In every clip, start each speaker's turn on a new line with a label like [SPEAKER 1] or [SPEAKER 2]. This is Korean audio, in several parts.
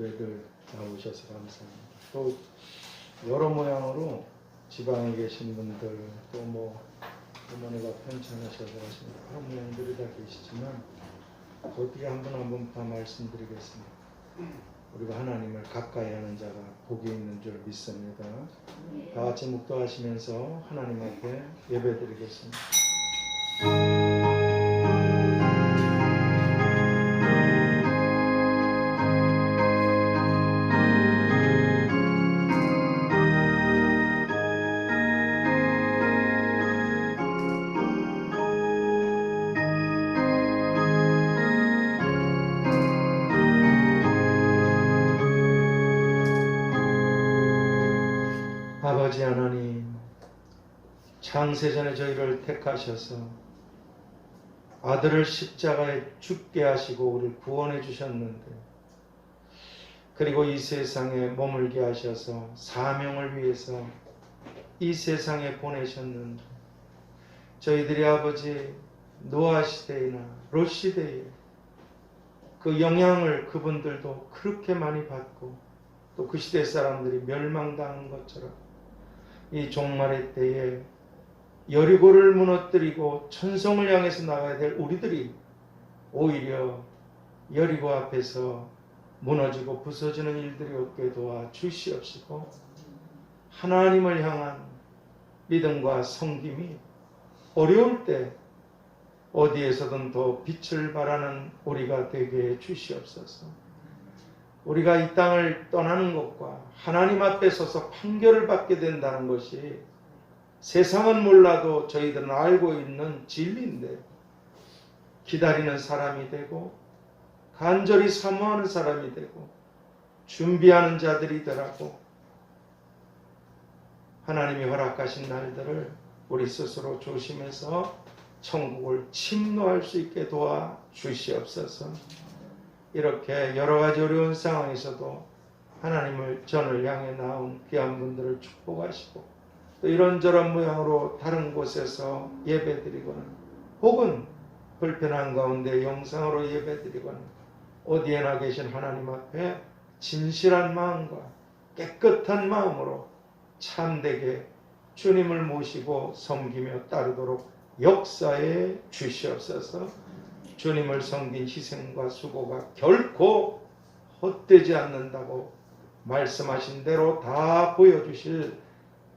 [SPEAKER 1] 예배들 나오셔서 감사합니다. 또 여러 모양으로 지방에 계신 분들 또 뭐 어머니가 편찮으셔서 하시는 그런 모양들이 다 계시지만 어떻게 한 분 한 분 다 말씀드리겠습니다. 우리가 하나님을 가까이 하는 자가 복이 있는 줄 믿습니다. 다 같이 묵도하시면서 하나님 앞에 예배드리겠습니다. 아버지 하나님, 창세전에 저희를 택하셔서 아들을 십자가에 죽게 하시고 우리를 구원해 주셨는데, 그리고 이 세상에 머물게 하셔서 사명을 위해서 이 세상에 보내셨는데, 저희들이 아버지 노아 시대이나 롯 시대에 그 영향을 그분들도 그렇게 많이 받고 또 그 시대 사람들이 멸망당한 것처럼 이 종말의 때에 여리고를 무너뜨리고 천성을 향해서 나가야 될 우리들이 오히려 여리고 앞에서 무너지고 부서지는 일들이 없게 도와 주시옵시고, 하나님을 향한 믿음과 섬김이 어려울 때 어디에서든 더 빛을 발하는 우리가 되게 해 주시옵소서. 우리가 이 땅을 떠나는 것과 하나님 앞에 서서 판결을 받게 된다는 것이 세상은 몰라도 저희들은 알고 있는 진리인데, 기다리는 사람이 되고 간절히 사모하는 사람이 되고 준비하는 자들이 되라고 하나님이 허락하신 날들을 우리 스스로 조심해서 천국을 침노할 수 있게 도와 주시옵소서. 이렇게 여러 가지 어려운 상황에서도 하나님을 전을 향해 나온 귀한 분들을 축복하시고, 또 이런저런 모양으로 다른 곳에서 예배드리거나 혹은 불편한 가운데 영상으로 예배드리거나 어디에나 계신 하나님 앞에 진실한 마음과 깨끗한 마음으로 참되게 주님을 모시고 섬기며 따르도록 역사해 주시옵소서. 주님을 섬긴 희생과 수고가 결코 헛되지 않는다고 말씀하신 대로 다 보여주실,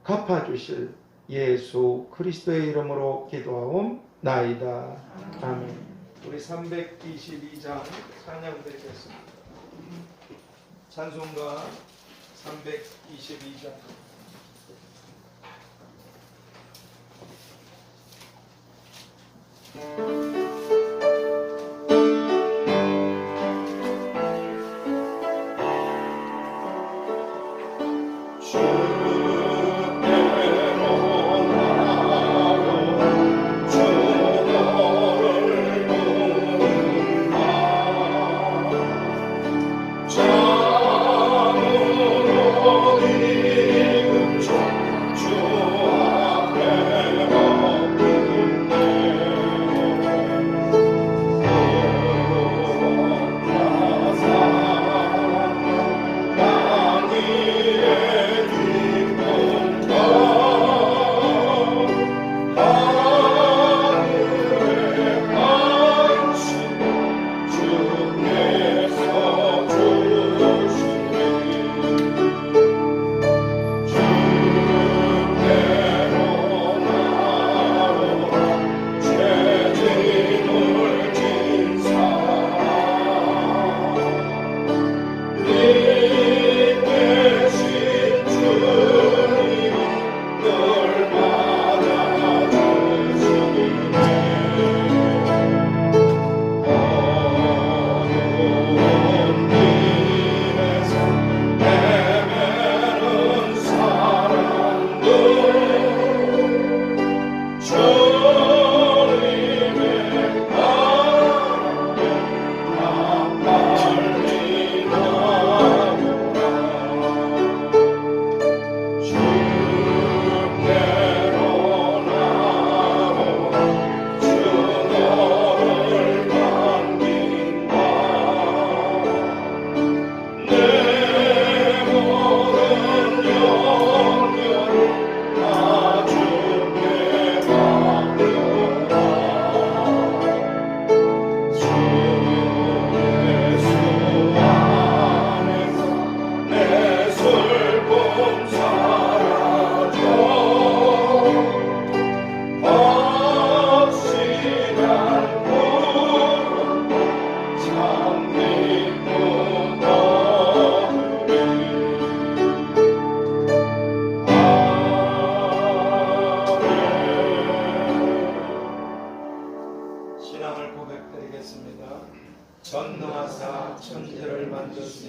[SPEAKER 1] 갚아주실 예수 그리스도의 이름으로 기도하옵나이다. 아멘. 우리 322장 찬양 드리겠습니다. 찬송가 322장.
[SPEAKER 2] 주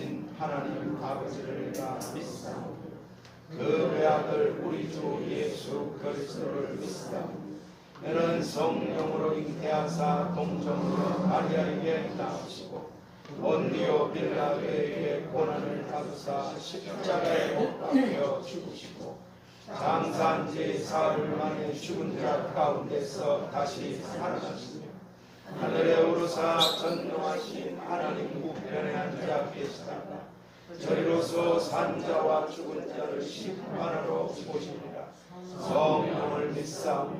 [SPEAKER 2] 전능하신 하나님 아버지를 다 믿사오니 그 외아들 우리 주 예수 그리스도를 믿사오니 이는 성령으로 잉태하사 동정으로 마리아에게 낳으시고 본디오 빌라도에게 고난을 받으사 십자가에 못 박혀 죽으시고 장사한 지 사흘 만에 죽은 자 가운데서 다시 살아나시며 하늘에 오르사 전능하신 하나님 우편에 앉아 계시다가 저리로서 산자와 죽은 자를 심판하러 오시리라. 성령을 믿사오며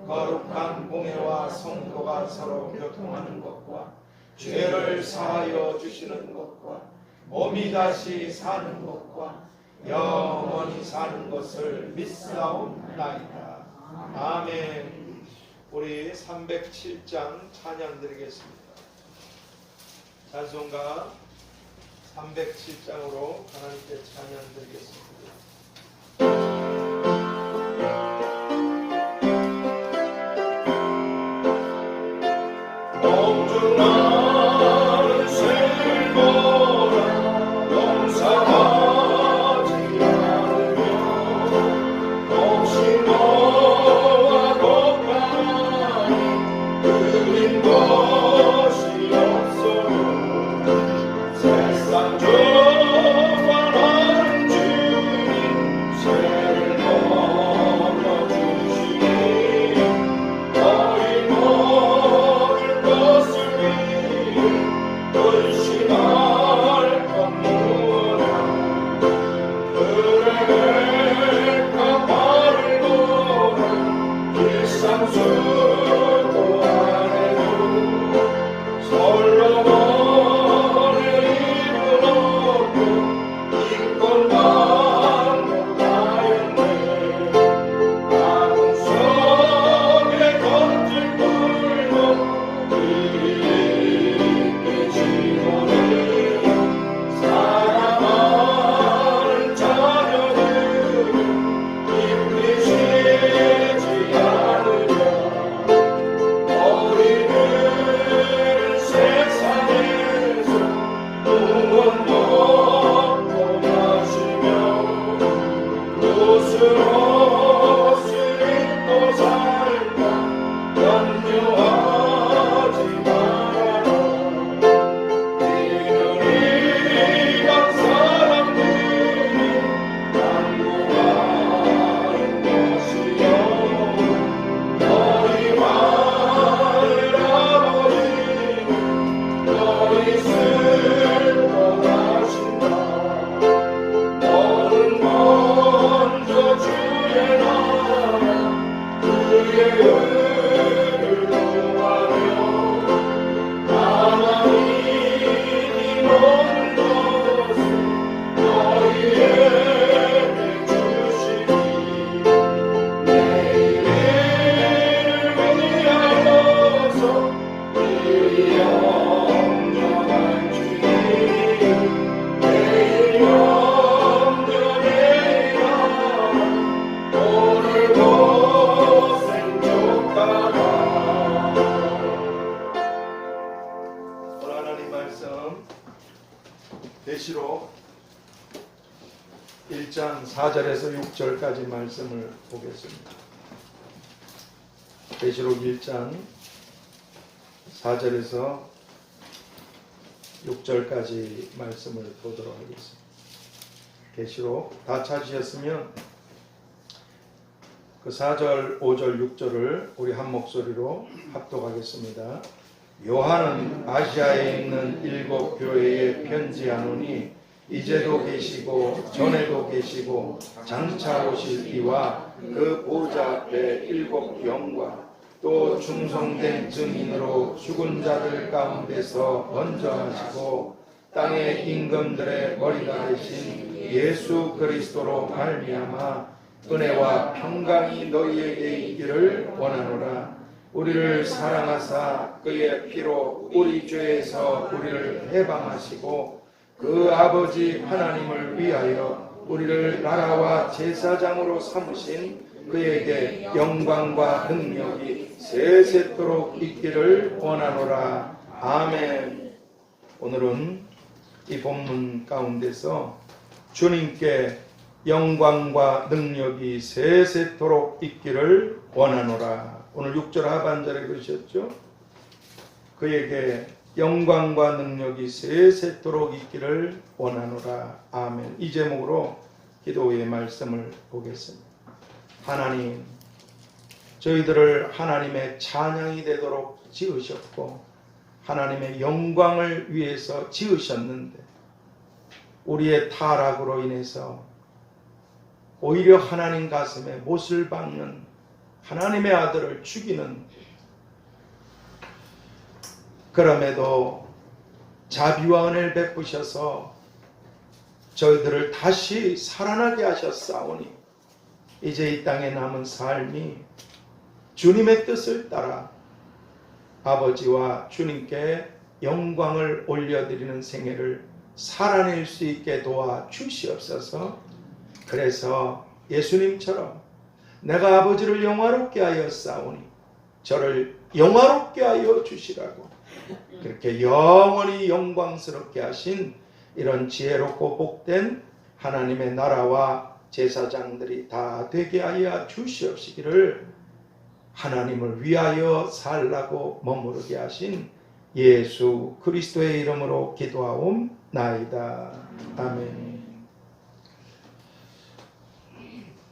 [SPEAKER 2] 거룩한 공회와 성도가 서로 교통하는 것과 죄를 사하여 주시는 것과 몸이 다시 사는 것과 영원히 사는 것을 믿사옵나이다. 아멘. 우리 307장 찬양 드리겠습니다. 찬송가 307장으로 하나님께 찬양 드리겠습니다.
[SPEAKER 3] 나는 슬퍼라 용서하지 않으며 혹시 너와 곱하니 그린 것이 없어요. 세상 조관하는 주님 죄를 넘겨주시니 너희 모든 것을 의심할 것 무엇이나 그래 가파를 보라 일상수도 안해도 솔로몬의 입을 얻고 인권만 못하였네. 아궁 속에 겉을 뚫고 깊게 지고는 사랑하는 자녀들은 힘내시지 않으려. 너희들은 세상에서 무엇 먹고 마시며 무엇으로 쓰리고 살까 염려하지 말아라. 이는 이방 사람들이 난무하는 것이요 너희 마을 아버지는 너희 슬퍼하신다. 너는 먼저 주의 나라 그의 의를 구하며 하나님이 모든 것을 너희에게 주시니 내 이름을 위하여서 그리 영영할 주님 내일 영영해라. 오늘 고생 족하라.
[SPEAKER 2] 오늘 하나님 말씀 계시록 1장 4절에서 6절까지 말씀을 보겠습니다. 계시록 1장 4절에서 6절까지 말씀을 보도록 하겠습니다. 계시록 다 찾으셨으면 그 4절, 5절, 6절을 우리 한 목소리로 합독하겠습니다. 요한은 아시아에 있는 7 교회에 편지하노니 이제도 계시고 전에도 계시고 장차 오실 이와 그 보좌 앞에 7 영과 또 충성된 증인으로 죽은 자들 가운데서 번정하시고 땅의 임금들의 머리가 되신 예수 그리스도로 말미암아 은혜와 평강이 너희에게 있기를 원하노라. 우리를 사랑하사 그의 피로 우리 죄에서 우리를 해방하시고 그 아버지 하나님을 위하여 우리를 나라와 제사장으로 삼으신 그에게 영광과 능력이 세세토록 있기를 원하노라. 아멘. 오늘은 이 본문 가운데서 주님께 영광과 능력이 세세토록 있기를 원하노라. 오늘 6절 하반절에 그러셨죠? 그에게 영광과 능력이 세세토록 있기를 원하노라. 아멘. 이 제목으로 기도의 말씀을 보겠습니다. 하나님, 저희들을 하나님의 찬양이 되도록 지으셨고 하나님의 영광을 위해서 지으셨는데 우리의 타락으로 인해서 오히려 하나님 가슴에 못을 박는 하나님의 아들을 죽이는, 그럼에도 자비와 은혜를 베푸셔서 저희들을 다시 살아나게 하셨사오니 이제 이 땅에 남은 삶이 주님의 뜻을 따라 아버지와 주님께 영광을 올려드리는 생애를 살아낼 수 있게 도와 주시옵소서. 그래서 예수님처럼 내가 아버지를 영화롭게 하여 싸우니 저를 영화롭게 하여 주시라고 그렇게 영원히 영광스럽게 하신 이런 지혜롭고 복된 하나님의 나라와 제사장들이 다 되게 하여 주시옵시기를 하나님을 위하여 살라고 머무르게 하신 예수 그리스도의 이름으로 기도하옵나이다. 아멘.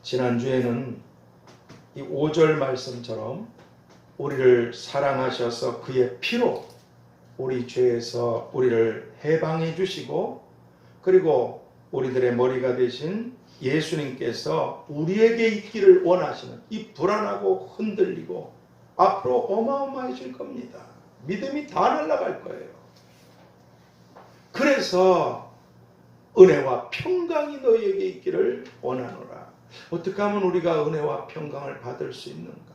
[SPEAKER 2] 지난주에는 이 5절 말씀처럼 우리를 사랑하셔서 그의 피로 우리 죄에서 우리를 해방해 주시고 그리고 우리들의 머리가 되신 예수님께서 우리에게 있기를 원하시는 이 불안하고 흔들리고 앞으로 어마어마해질 겁니다. 믿음이 다 날아갈 거예요. 그래서 은혜와 평강이 너희에게 있기를 원하노라. 어떻게 하면 우리가 은혜와 평강을 받을 수 있는가?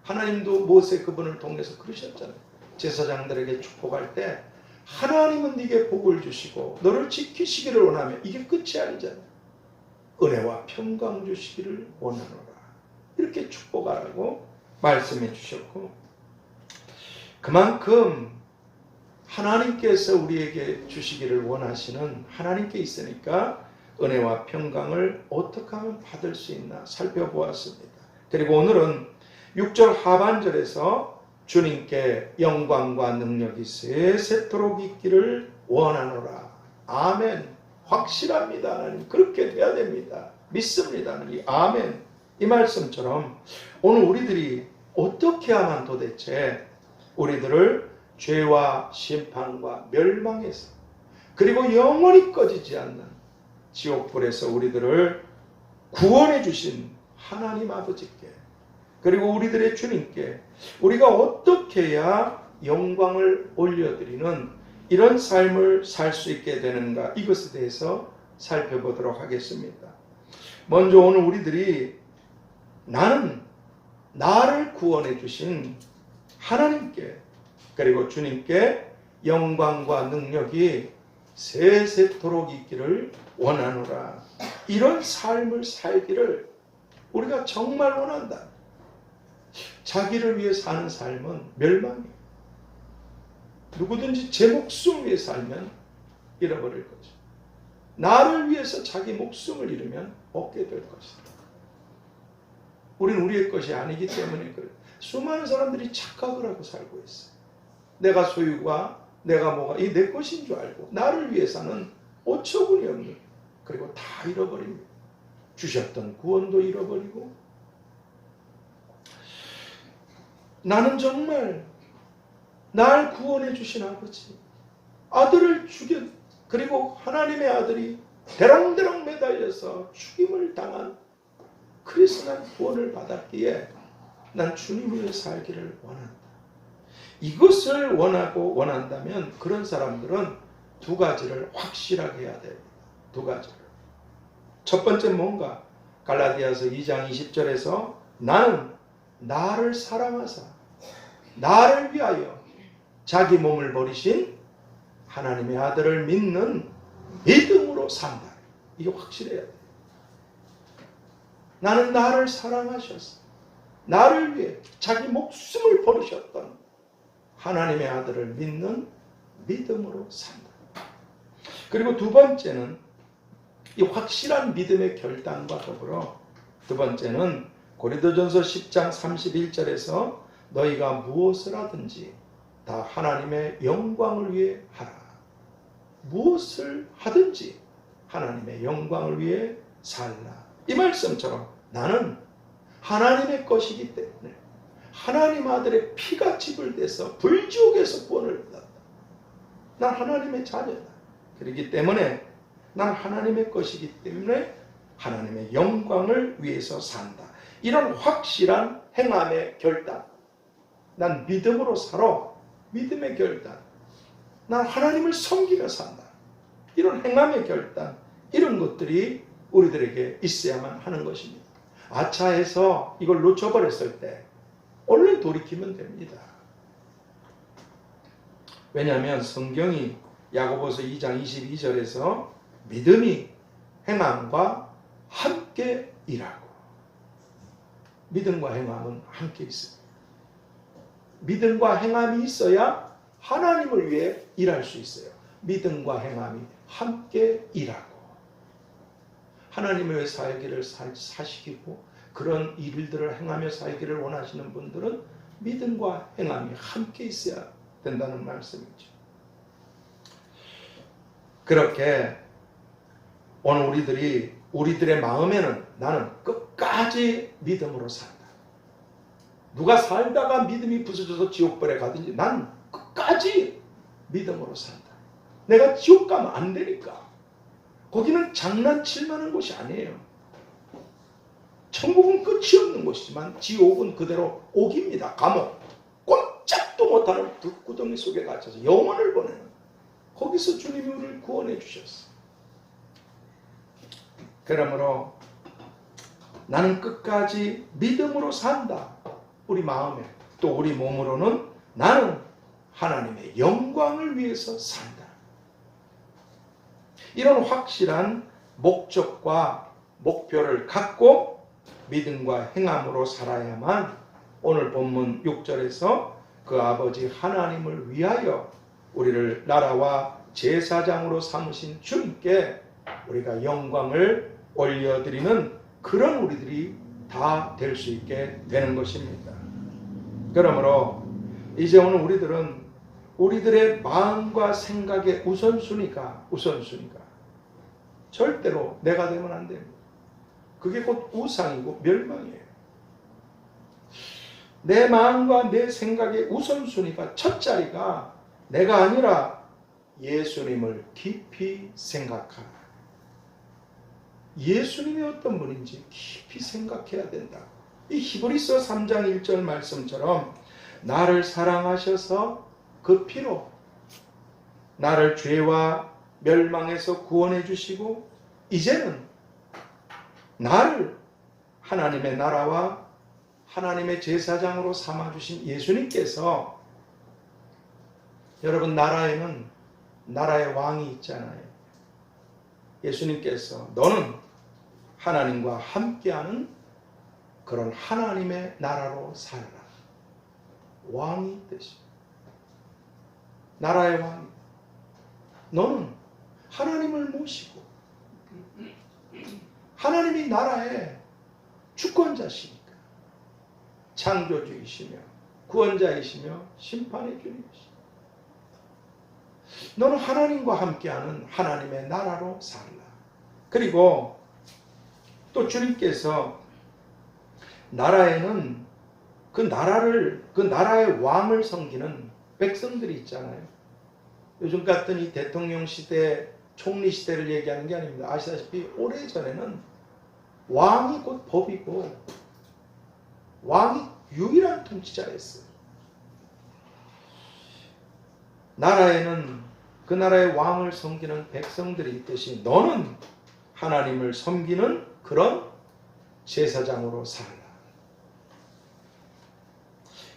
[SPEAKER 2] 하나님도 모세 그분을 통해서 그러셨잖아요. 제사장들에게 축복할 때 하나님은 네게 복을 주시고 너를 지키시기를 원하며 이게 끝이 아니잖아요. 은혜와 평강 주시기를 원하노라. 이렇게 축복하라고 말씀해 주셨고 그만큼 하나님께서 우리에게 주시기를 원하시는 하나님께 있으니까 은혜와 평강을 어떻게 하면 받을 수 있나 살펴보았습니다. 그리고 오늘은 6절 하반절에서 주님께 영광과 능력이 세세토록 있기를 원하노라. 아멘. 확실합니다. 하나님 그렇게 돼야 됩니다. 믿습니다. 하나님. 아멘. 이 말씀처럼 오늘 우리들이 어떻게 하면 도대체 우리들을 죄와 심판과 멸망에서 그리고 영원히 꺼지지 않는 지옥불에서 우리들을 구원해 주신 하나님 아버지께 그리고 우리들의 주님께 우리가 어떻게 해야 영광을 올려드리는 이런 삶을 살 수 있게 되는가, 이것에 대해서 살펴보도록 하겠습니다. 먼저 오늘 우리들이 나는 나를 구원해 주신 하나님께 그리고 주님께 영광과 능력이 세세토록 있기를 원하노라. 이런 삶을 살기를 우리가 정말 원한다. 자기를 위해 사는 삶은 멸망이에요. 누구든지 제 목숨 위해 살면 잃어버릴 거죠. 나를 위해서 자기 목숨을 잃으면 얻게 될 것이다. 우리는 우리의 것이 아니기 때문에 그래요. 수많은 사람들이 착각을 하고 살고 있어요. 내가 소유가 내가 뭐가 이 내 것인 줄 알고 나를 위해서는 어처구니 없는 그리고 다 잃어버립니다. 주셨던 구원도 잃어버리고 나는 정말 날 구원해 주신 아버지 아들을 죽여 그리고 하나님의 아들이 대롱대롱 매달려서 죽임을 당한 그래서 난 구원을 받았기에 난 주님 위해 살기를 원한다. 이것을 원하고 원한다면 그런 사람들은 두 가지를 확실하게 해야 됩니다. 두 가지를. 첫 번째 뭔가 갈라디아서 2장 20절에서 나는 나를 사랑하사 나를 위하여 자기 몸을 버리신 하나님의 아들을 믿는 믿음으로 산다. 이게 확실해야 돼요. 나는 나를 사랑하셔서 나를 위해 자기 목숨을 버리셨던 하나님의 아들을 믿는 믿음으로 산다. 그리고 두 번째는 이 확실한 믿음의 결단과 더불어 두 번째는 고린도전서 10장 31절에서 너희가 무엇을 하든지 다 하나님의 영광을 위해 하라. 무엇을 하든지 하나님의 영광을 위해 살라. 이 말씀처럼 나는 하나님의 것이기 때문에 하나님 아들의 피가 지불돼서 불지옥에서 구원을 받았다. 난 하나님의 자녀다. 그렇기 때문에 난 하나님의 것이기 때문에 하나님의 영광을 위해서 산다. 이런 확실한 행함의 결단. 난 믿음으로 살아. 믿음의 결단. 난 하나님을 섬기며 산다. 이런 행함의 결단. 이런 것들이 우리들에게 있어야만 하는 것입니다. 아차해서 이걸 놓쳐버렸을 때 얼른 돌이키면 됩니다. 왜냐하면 성경이 야고보서 2장 22절에서 믿음이 행함과 함께 일하고, 믿음과 행함은 함께 있습니다. 믿음과 행함이 있어야 하나님을 위해 일할 수 있어요. 믿음과 행함이 함께 일하고 하나님을 위해 살기를 사시키고 그런 일들을 행하며 살기를 원하시는 분들은 믿음과 행함이 함께 있어야 된다는 말씀이죠. 그렇게 오늘 우리들의 마음에는 나는 끝까지 믿음으로 산다. 누가 살다가 믿음이 부서져서 지옥벌에 가든지 난 끝까지 믿음으로 산다. 내가 지옥 가면 안 되니까. 거기는 장난칠 만한 곳이 아니에요. 천국은 끝이 없는 곳이지만 지옥은 그대로 옥입니다. 감옥. 꼼짝도 못하는 불구덩이 속에 갇혀서 영원을 보내는, 거기서 주님이 우리를 구원해 주셨어. 그러므로 나는 끝까지 믿음으로 산다. 우리 마음에 또 우리 몸으로는 나는 하나님의 영광을 위해서 산다. 이런 확실한 목적과 목표를 갖고 믿음과 행함으로 살아야만 오늘 본문 6절에서 그 아버지 하나님을 위하여 우리를 나라와 제사장으로 삼으신 주님께 우리가 영광을 올려드리는 그런 우리들이 다 될 수 있게 되는 것입니다. 그러므로 이제 오늘 우리들은 우리들의 마음과 생각의 우선순위가 절대로 내가 되면 안 됩니다. 그게 곧 우상이고 멸망이에요. 내 마음과 내 생각의 우선순위가 첫 자리가 내가 아니라 예수님을 깊이 생각하라. 예수님이 어떤 분인지 깊이 생각해야 된다. 이 히브리서 3장 1절 말씀처럼 나를 사랑하셔서 그 피로 나를 죄와 멸망에서 구원해 주시고 이제는 나를 하나님의 나라와 하나님의 제사장으로 삼아주신 예수님께서, 여러분 나라에는 나라의 왕이 있잖아요. 예수님께서 너는 하나님과 함께하는 그런 하나님의 나라로 살라. 왕이 되시. 나라의 왕이. 너는 하나님을 모시고 하나님이 나라의 주권자시니까 창조주이시며 구원자이시며 심판의 주님이시며 너는 하나님과 함께하는 하나님의 나라로 살라. 그리고 또 주님께서 나라에는 그 나라의 왕을 섬기는 백성들이 있잖아요. 요즘 같은 이 대통령 시대, 총리 시대를 얘기하는 게 아닙니다. 아시다시피 오래전에는 왕이 곧 법이고 왕이 유일한 통치자였어요. 나라에는 그 나라의 왕을 섬기는 백성들이 있듯이 너는 하나님을 섬기는 그런 제사장으로 살라.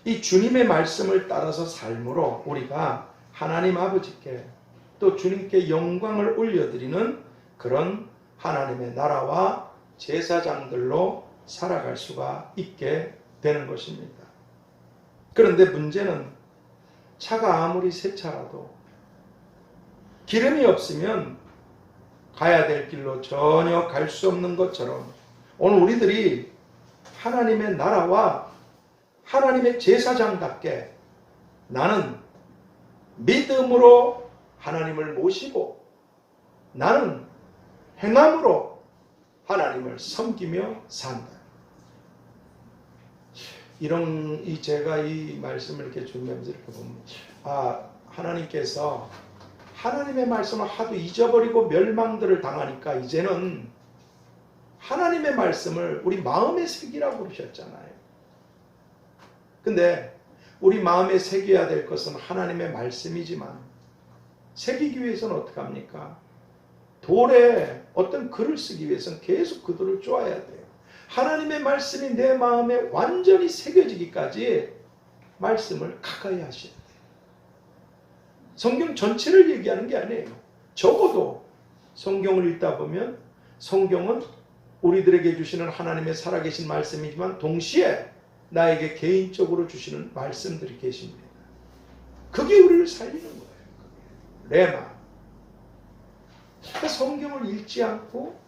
[SPEAKER 2] 이 주님의 말씀을 따라서 삶으로 우리가 하나님 아버지께 또 주님께 영광을 올려드리는 그런 하나님의 나라와 제사장들로 살아갈 수가 있게 되는 것입니다. 그런데 문제는 차가 아무리 새 차라도 기름이 없으면 가야 될 길로 전혀 갈 수 없는 것처럼 오늘 우리들이 하나님의 나라와 하나님의 제사장답게 나는 믿음으로 하나님을 모시고 나는 행함으로 하나님을 섬기며 산다. 제가 이 말씀을 이렇게 준비하면서 이렇게 보면, 하나님께서 하나님의 말씀을 하도 잊어버리고 멸망들을 당하니까 이제는 하나님의 말씀을 우리 마음에 새기라고 그러셨잖아요. 근데 우리 마음에 새겨야 될 것은 하나님의 말씀이지만 새기기 위해서는 어떻게 합니까? 돌에 어떤 글을 쓰기 위해서는 계속 그 돌을 쪼아야 돼요. 하나님의 말씀이 내 마음에 완전히 새겨지기까지 말씀을 가까이 하셔야 돼요. 성경 전체를 얘기하는 게 아니에요. 적어도 성경을 읽다 보면 성경은 우리들에게 주시는 하나님의 살아계신 말씀이지만 동시에 나에게 개인적으로 주시는 말씀들이 계십니다. 그게 우리를 살리는 거예요. 레마. 그러니까 성경을 읽지 않고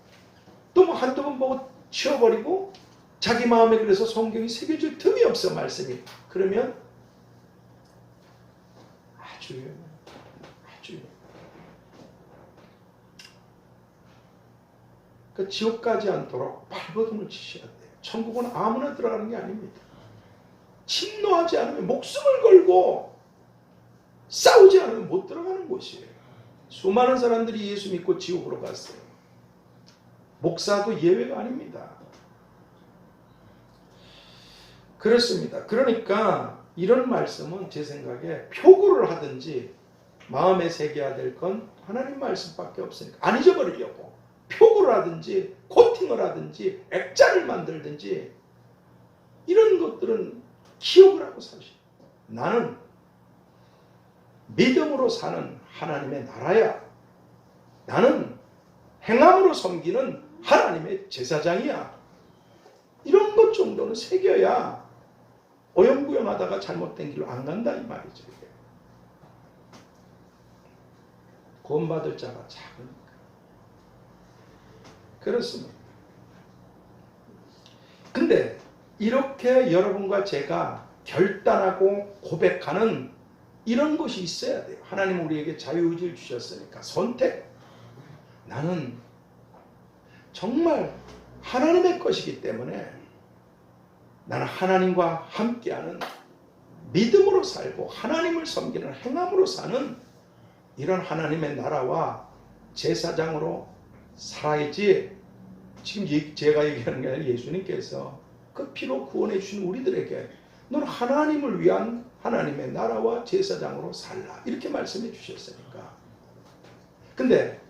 [SPEAKER 2] 또 뭐 한두 번 보고 치워버리고 자기 마음에 그래서 성경이 새겨질 틈이 없어 말씀이. 그러면 아주 그 지옥 가지 않도록 발버둥을 치셔야 돼요. 천국은 아무나 들어가는 게 아닙니다. 침노하지 않으면 목숨을 걸고 싸우지 않으면 못 들어가는 곳이에요. 수많은 사람들이 예수 믿고 지옥으로 갔어요. 목사도 예외가 아닙니다. 그렇습니다. 그러니까 이런 말씀은 제 생각에 표구를 하든지 마음에 새겨야 될 건 하나님 말씀밖에 없으니까 안 잊어버리려고 표구를 하든지 코팅을 하든지 액자를 만들든지 이런 것들은 기억을 하고 사실 나는 믿음으로 사는 하나님의 나라야. 나는 행함으로 섬기는 하나님의 제사장이야. 이런 것 정도는 새겨야 어영부영하다가 잘못된 길로 안 간다 이 말이죠. 이게. 구원받을 자가 작으니까. 그렇습니다. 근데 이렇게 여러분과 제가 결단하고 고백하는 이런 것이 있어야 돼요. 하나님 우리에게 자유의지를 주셨으니까 선택. 나는 정말 하나님의 것이기 때문에 나는 하나님과 함께하는 믿음으로 살고 하나님을 섬기는 행함으로 사는 이런 하나님의 나라와 제사장으로 살아야지. 지금 제가 얘기하는 게 아니라 예수님께서 그 피로 구원해 주신 우리들에게 너는 하나님을 위한 하나님의 나라와 제사장으로 살라 이렇게 말씀해 주셨으니까. 근데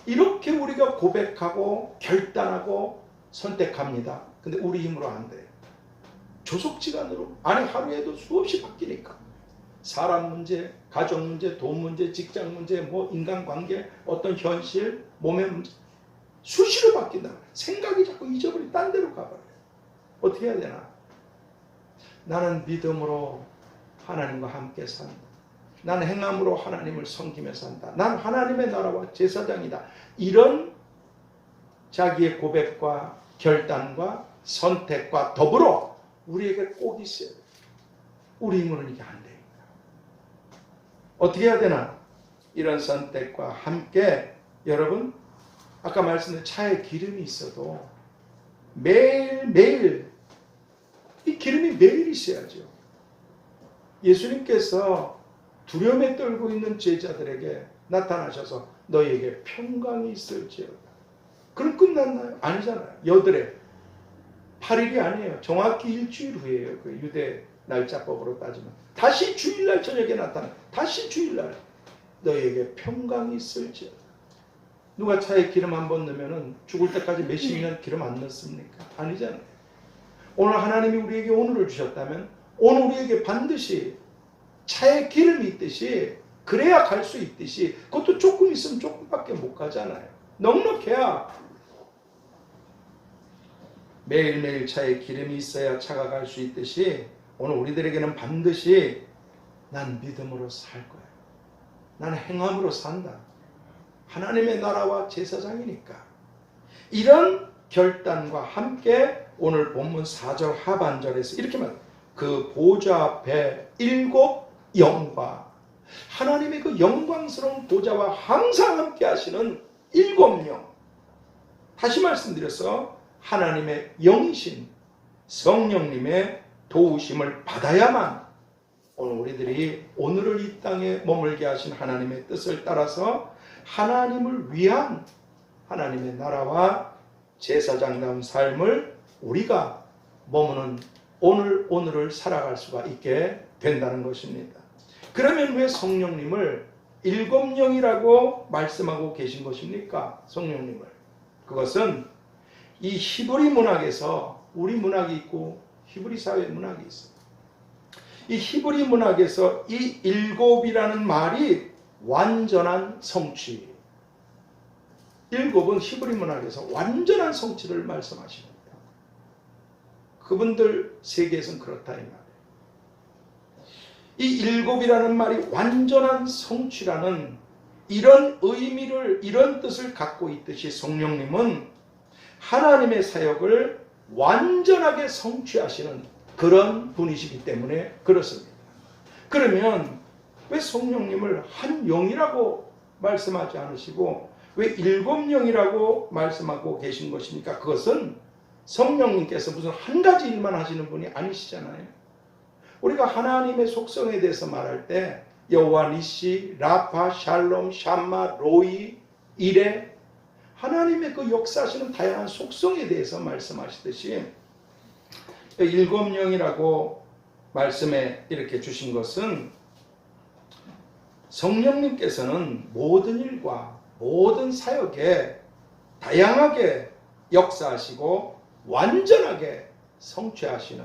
[SPEAKER 2] 이렇게 우리가 고백하고 결단하고 선택합니다. 근데 우리 힘으로 안 돼요. 조속지간으로 아니 하루에도 수없이 바뀌니까. 사람 문제, 가족 문제, 돈 문제, 직장 문제, 뭐 인간관계, 어떤 현실, 몸의 문제 수시로 바뀐다. 생각이 자꾸 잊어버리고 딴 데로 가버려요. 어떻게 해야 되나? 나는 믿음으로 하나님과 함께 산다. 나는 행함으로 하나님을 섬기며 산다. 난 하나님의 나라와 제사장이다. 이런 자기의 고백과 결단과 선택과 더불어 우리에게 꼭 있어야 돼요. 우리 힘으로는 이게 안 됩니다. 어떻게 해야 되나? 이런 선택과 함께 여러분 아까 말씀드린 차에 기름이 있어도 매일매일 이 기름이 매일 있어야죠. 예수님께서 두려움에 떨고 있는 제자들에게 나타나셔서 너희에게 평강이 있을지어다. 그럼 끝났나요? 아니잖아요. 여드레 8일이 아니에요. 정확히 일주일 후에요. 그 유대 날짜법으로 따지면 다시 주일날 저녁에 나타나. 다시 주일날 너희에게 평강이 있을지어다. 누가 차에 기름 한 번 넣으면 죽을 때까지 몇십 년 기름 안 넣습니까? 아니잖아요. 오늘 하나님이 우리에게 오늘을 주셨다면 오늘 우리에게 반드시 차에 기름이 있듯이 그래야 갈 수 있듯이 그것도 조금 있으면 조금밖에 못 가잖아요. 넉넉해야 매일매일 차에 기름이 있어야 차가 갈 수 있듯이 오늘 우리들에게는 반드시 난 믿음으로 살 거야. 나는 행함으로 산다. 하나님의 나라와 제사장이니까. 이런 결단과 함께 오늘 본문 4절 하반절에서 이렇게 그 보좌 앞에 7 영과 하나님의 그 영광스러운 보좌와 항상 함께 하시는 7 영, 다시 말씀드려서 하나님의 영이신 성령님의 도우심을 받아야만 오늘 우리들이 오늘을 이 땅에 머물게 하신 하나님의 뜻을 따라서 하나님을 위한 하나님의 나라와 제사장다운 삶을 우리가 머무는 오늘을 살아갈 수가 있게 된다는 것입니다. 그러면 왜 성령님을 7 영이라고 말씀하고 계신 것입니까? 성령님을. 그것은 이 히브리 문학에서, 우리 문학이 있고 히브리 사회 문학이 있어요. 이 히브리 문학에서 이 7이라는 말이 완전한 성취. 7은 히브리 문학에서 완전한 성취를 말씀하십니다. 그분들 세계에서는 그렇다 이 말이에요. 이 7이라는 말이 완전한 성취라는 이런 의미를, 이런 뜻을 갖고 있듯이 성령님은 하나님의 사역을 완전하게 성취하시는 그런 분이시기 때문에 그렇습니다. 그러면 왜 성령님을 한 영이라고 말씀하지 않으시고 왜 7 영이라고 말씀하고 계신 것입니까? 그것은 성령님께서 무슨 한 가지 일만 하시는 분이 아니시잖아요. 우리가 하나님의 속성에 대해서 말할 때 여호와 니시, 라파, 샬롬, 샴마, 로이, 이레, 하나님의 그 역사하시는 다양한 속성에 대해서 말씀하시듯이 7 영이라고 말씀에 이렇게 주신 것은 성령님께서는 모든 일과 모든 사역에 다양하게 역사하시고 완전하게 성취하시는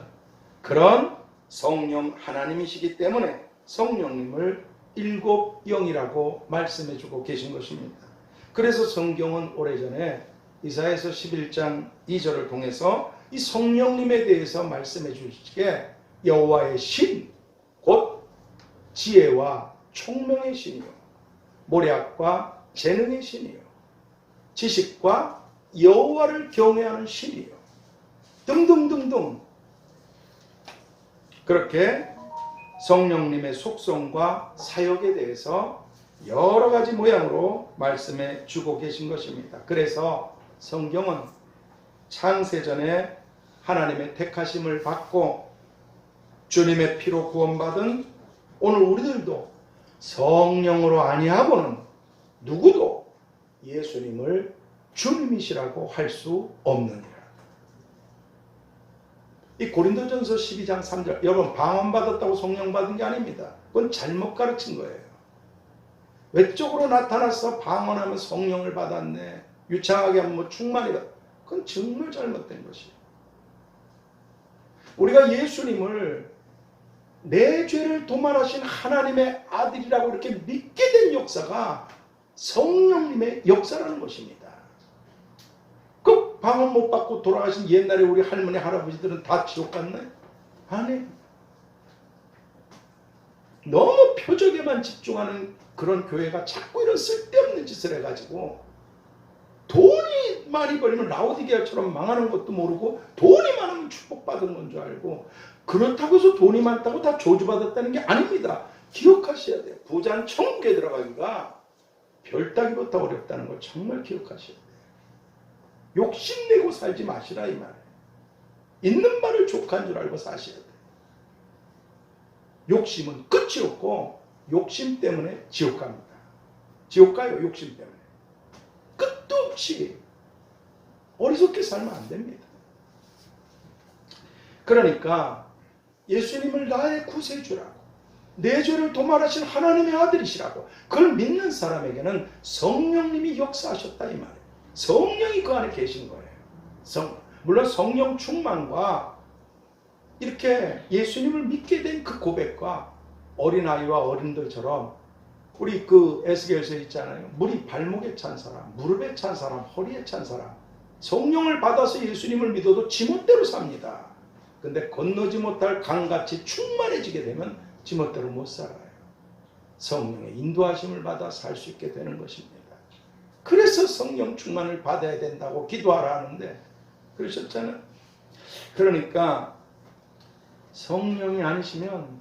[SPEAKER 2] 그런 성령 하나님이시기 때문에 성령님을 7 영이라고 말씀해주고 계신 것입니다. 그래서 성경은 오래전에 이사야서 11장 2절을 통해서 이 성령님에 대해서 말씀해 주시기에 여호와의 신, 곧 지혜와 총명의 신이요, 모략과 재능의 신이요, 지식과 여호와를 경외하는 신이요, 등등등등 그렇게 성령님의 속성과 사역에 대해서 여러 가지 모양으로 말씀해 주고 계신 것입니다. 그래서 성경은 창세전에 하나님의 택하심을 받고 주님의 피로 구원받은 오늘 우리들도 성령으로 아니하고는 누구도 예수님을 주님이시라고 할 수 없느니라. 이 고린도전서 12장 3절, 여러분 방언받았다고 성령 받은 게 아닙니다. 그건 잘못 가르친 거예요. 외적으로 나타나서 방언하면 성령을 받았네, 유창하게 하면 뭐 충만히 받았네, 그건 정말 잘못된 것이에요. 우리가 예수님을 내 죄를 도말하신 하나님의 아들이라고 이렇게 믿게 된 역사가 성령님의 역사라는 것입니다. 그 방언 못 받고 돌아가신 옛날에 우리 할머니 할아버지들은 다 지옥 갔나요? 아니, 너무 표적에만 집중하는 그런 교회가 자꾸 이런 쓸데없는 짓을 해가지고 돈이 많이 벌리면 라오디게아처럼 망하는 것도 모르고 돈이 많으면 축복받은 건 줄 알고, 그렇다고 해서 돈이 많다고 다 저주받았다는 게 아닙니다. 기억하셔야 돼요. 부자는 천국에 들어가기가 별 따기보다 어렵다는 걸 정말 기억하셔야 돼요. 욕심내고 살지 마시라 이 말이에요. 있는 말을 족한 줄 알고 사셔야 돼요. 욕심은 끝이 없고 욕심 때문에 지옥 갑니다. 지옥 가요, 욕심 때문에. 끝도 없이 어리석게 살면 안 됩니다. 그러니까 예수님을 나의 구세주라고, 내 죄를 도말하신 하나님의 아들이시라고 그걸 믿는 사람에게는 성령님이 역사하셨다 이 말이에요. 성령이 그 안에 계신 거예요. 물론 성령 충만과 이렇게 예수님을 믿게 된 그 고백과 어린아이와 어른들처럼 우리 그 에스겔서에 있잖아요. 물이 발목에 찬 사람, 무릎에 찬 사람, 허리에 찬 사람, 성령을 받아서 예수님을 믿어도 지멋대로 삽니다. 근데 건너지 못할 강같이 충만해지게 되면 지멋대로 못 살아요. 성령의 인도하심을 받아 살 수 있게 되는 것입니다. 그래서 성령 충만을 받아야 된다고 기도하라 하는데 그러셨잖아요. 그러니까 성령이 아니시면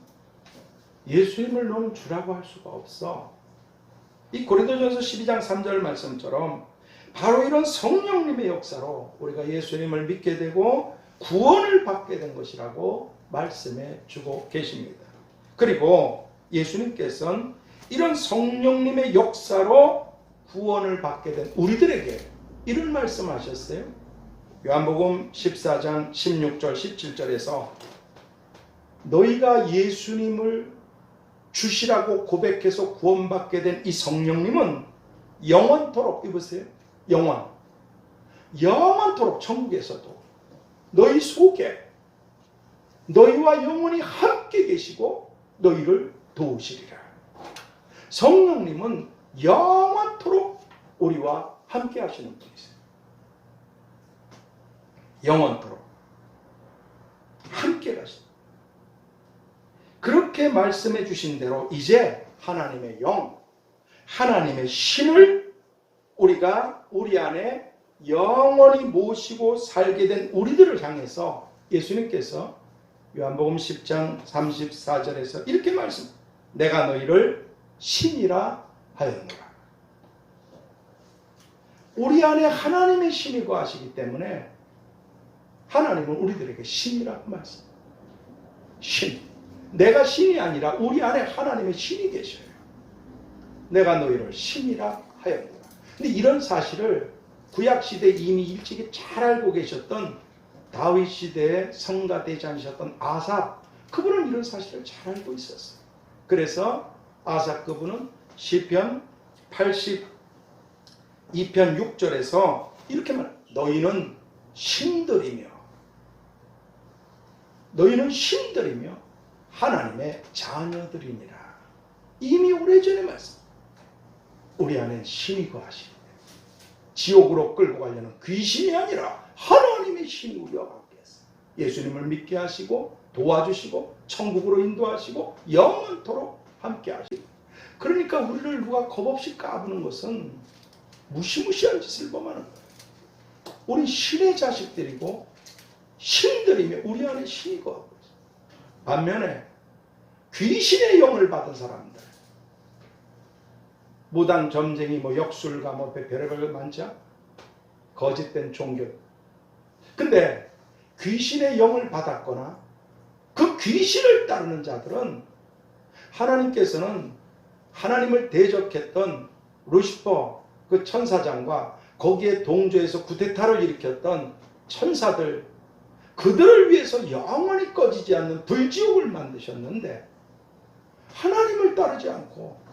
[SPEAKER 2] 예수님을 너는 주라고 할 수가 없어. 이 고린도전서 12장 3절 말씀처럼 바로 이런 성령님의 역사로 우리가 예수님을 믿게 되고 구원을 받게 된 것이라고 말씀해 주고 계십니다. 그리고 예수님께서는 이런 성령님의 역사로 구원을 받게 된 우리들에게 이런 말씀하셨어요. 요한복음 14장 16절 17절에서 너희가 예수님을 주시라고 고백해서 구원받게 된 이 성령님은 영원토록, 이보세요, 영원토록 천국에서도 너희 속에 너희와 영원히 함께 계시고 너희를 도우시리라. 성령님은 영원토록 우리와 함께 하시는 분이세요. 영원토록 함께 가시는. 그렇게 말씀해 주신 대로 이제 하나님의 영, 하나님의 신을 우리가 우리 안에 영원히 모시고 살게 된 우리들을 향해서 예수님께서 요한복음 10장 34절에서 이렇게 말씀, 내가 너희를 신이라 하였노라. 우리 안에 하나님의 신이 거하시기 때문에 하나님은 우리들에게 신이라고 말씀. 신. 내가 신이 아니라 우리 안에 하나님의 신이 계셔요. 내가 너희를 신이라 하였노라. 근데 이런 사실을 구약시대에 이미 일찍이 잘 알고 계셨던 다윗 시대의 성가대장이셨던 아삽, 그분은 이런 사실을 잘 알고 있었어요. 그래서 아삽 그분은 시편 82편 6절에서 이렇게 말해요. 너희는 신들이며 하나님의 자녀들이니라. 이미 오래전에 말씀. 우리 안에 신이 거하시는데 지옥으로 끌고 가려는 귀신이 아니라 하나님의 신이 우리와 함께 했어요. 예수님을 믿게 하시고 도와주시고 천국으로 인도하시고 영원토록 함께 하시고. 그러니까 우리를 누가 겁없이 까부는 것은 무시무시한 짓을 범하는 거예요. 우리 신의 자식들이고 신들이며 우리 안에 신이 거하고 있어요. 반면에 귀신의 영을 받은 사람들, 무당, 점쟁이, 역술가, 별의별 많죠? 거짓된 종교. 근데 귀신의 영을 받았거나 그 귀신을 따르는 자들은 하나님께서는 하나님을 대적했던 루시퍼 그 천사장과 거기에 동조해서 쿠데타를 일으켰던 천사들, 그들을 위해서 영원히 꺼지지 않는 불지옥을 만드셨는데 하나님을 따르지 않고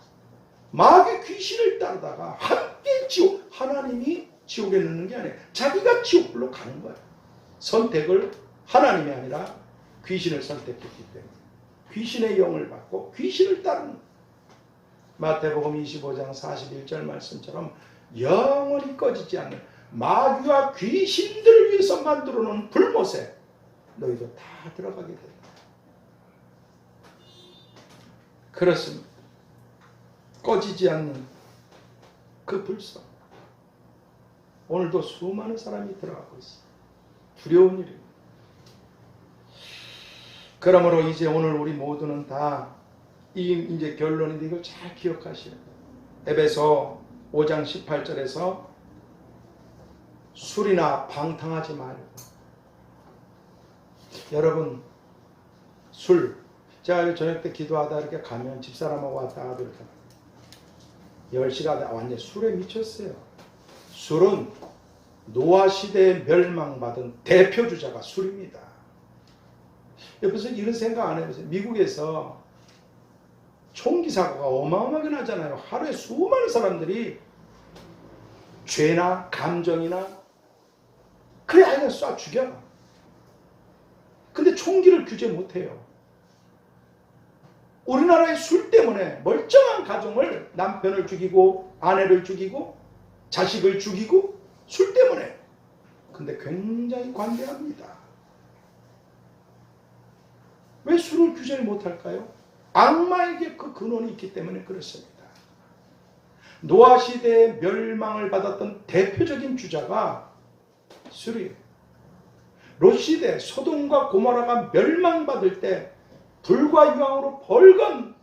[SPEAKER 2] 마귀 귀신을 따르다가 함께 지옥, 하나님이 지옥에 넣는 게 아니에요. 자기가 지옥불로 가는 거예요. 선택을 하나님이 아니라 귀신을 선택했기 때문에 귀신의 영을 받고 귀신을 따르는, 마태복음 25장 41절 말씀처럼 영원히 꺼지지 않는 마귀와 귀신들을 위해서 만들어 놓은 불못에 너희도 다 들어가게 된다. 그렇습니다. 꺼지지 않는 그 불성. 오늘도 수많은 사람이 들어가고 있어요. 두려운 일입니다. 그러므로 이제 오늘 우리 모두는 다 이제 결론인데 이걸 잘 기억하셔야 돼요. 에베소 5장 18절에서 술이나 방탕하지 말고. 여러분, 술. 제가 저녁 때 기도하다 이렇게 가면 집사람하고 왔다가 이렇게 10시가 완전 술에 미쳤어요. 술은 노아 시대에 멸망받은 대표 주자가 술입니다. 옆에서 이런 생각 안 해보세요. 미국에서 총기 사고가 어마어마하게 나잖아요. 하루에 수많은 사람들이 죄나 감정이나 그래 아이가 쏴 죽여. 근데 총기를 규제 못해요. 우리나라의 술 때문에 멀쩡한 가정을, 남편을 죽이고 아내를 죽이고 자식을 죽이고 술 때문에. 근데 굉장히 관대합니다. 왜 술을 규제를 못할까요? 악마에게 그 근원이 있기 때문에 그렇습니다. 노아 시대에 멸망을 받았던 대표적인 주자가 술이에요. 롯 시대 소돔과 고모라가 멸망받을 때 불과 유황으로 벌건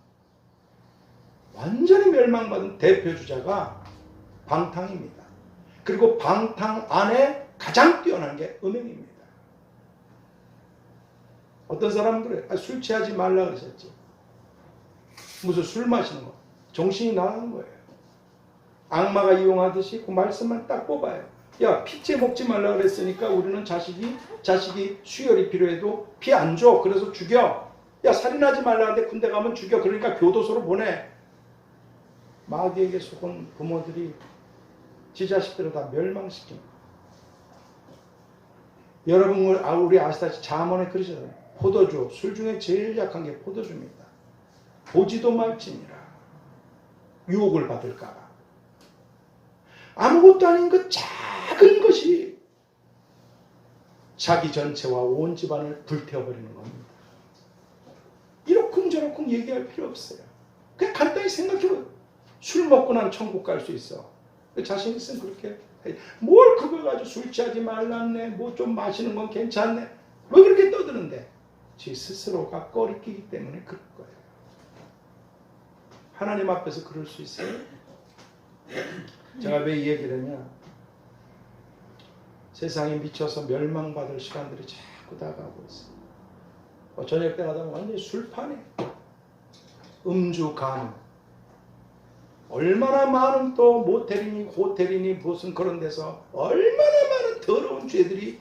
[SPEAKER 2] 완전히 멸망받은 대표 주자가 방탕입니다. 그리고 방탕 안에 가장 뛰어난 게 음행입니다. 어떤 사람은 그래. 술 취하지 말라 그러셨지. 무슨 술 마시는 거. 정신이 나가는 거예요. 악마가 이용하듯이 그 말씀만 딱 뽑아요. 야, 피째 먹지 말라 그랬으니까 우리는 자식이 수혈이 필요해도 피 안 줘. 그래서 죽여. 야, 살인하지 말라는데 군대 가면 죽여. 그러니까 교도소로 보내. 마귀에게 속은 부모들이 지 자식들을 다 멸망시킵니다. 여러분 우리 아시다시피 잠언에 그러잖아요. 포도주, 술 중에 제일 약한 게 포도주입니다. 보지도 말지니라. 유혹을 받을까 봐. 아무것도 아닌 그 작은 것이 자기 전체와 온 집안을 불태워버리는 겁니다. 이러쿵저러쿵 얘기할 필요 없어요. 그냥 간단히 생각해보세요. 술 먹고 난 천국 갈 수 있어. 자신 있으면 그렇게 해. 뭘 그걸 가지고 술 취하지 말랐네. 뭐 좀 마시는 건 괜찮네. 왜 그렇게 떠드는데? 지 스스로가 꺼리끼기 때문에 그럴 거예요. 하나님 앞에서 그럴 수 있어요? 제가 왜 이 얘기를 했냐? 세상에 미쳐서 멸망받을 시간들이 자꾸 다가오고 있어요. 저녁 때 가다 보면 완전히 술판에 음주, 간, 얼마나 많은 또 모텔이니 호텔이니 무슨 그런 데서 얼마나 많은 더러운 죄들이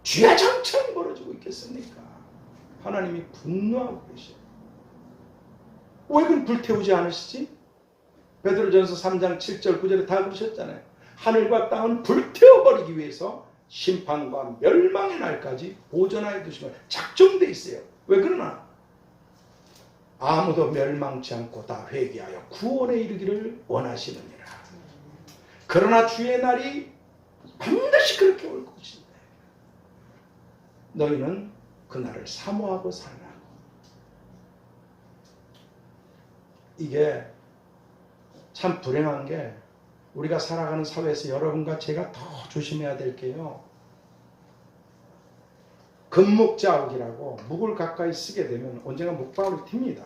[SPEAKER 2] 쥐야장창 벌어지고 있겠습니까? 하나님이 분노하고 계셔요. 왜 그럼 불태우지 않으시지? 베드로전서 3장 7절 9절에 다 그러셨잖아요. 하늘과 땅은 불태워버리기 위해서 심판과 멸망의 날까지 보존하여 두시고 작정되어 있어요. 왜 그러나? 아무도 멸망치 않고 다 회개하여 구원에 이르기를 원하시느니라. 그러나 주의 날이 반드시 그렇게 올 것인데 너희는 그 날을 사모하고 살라고. 이게 참 불행한 게 우리가 살아가는 사회에서 여러분과 제가 더 조심해야 될 게요. 금묵자욱이라고 묵을 가까이 쓰게 되면 언젠가 묵밥을 튑니다.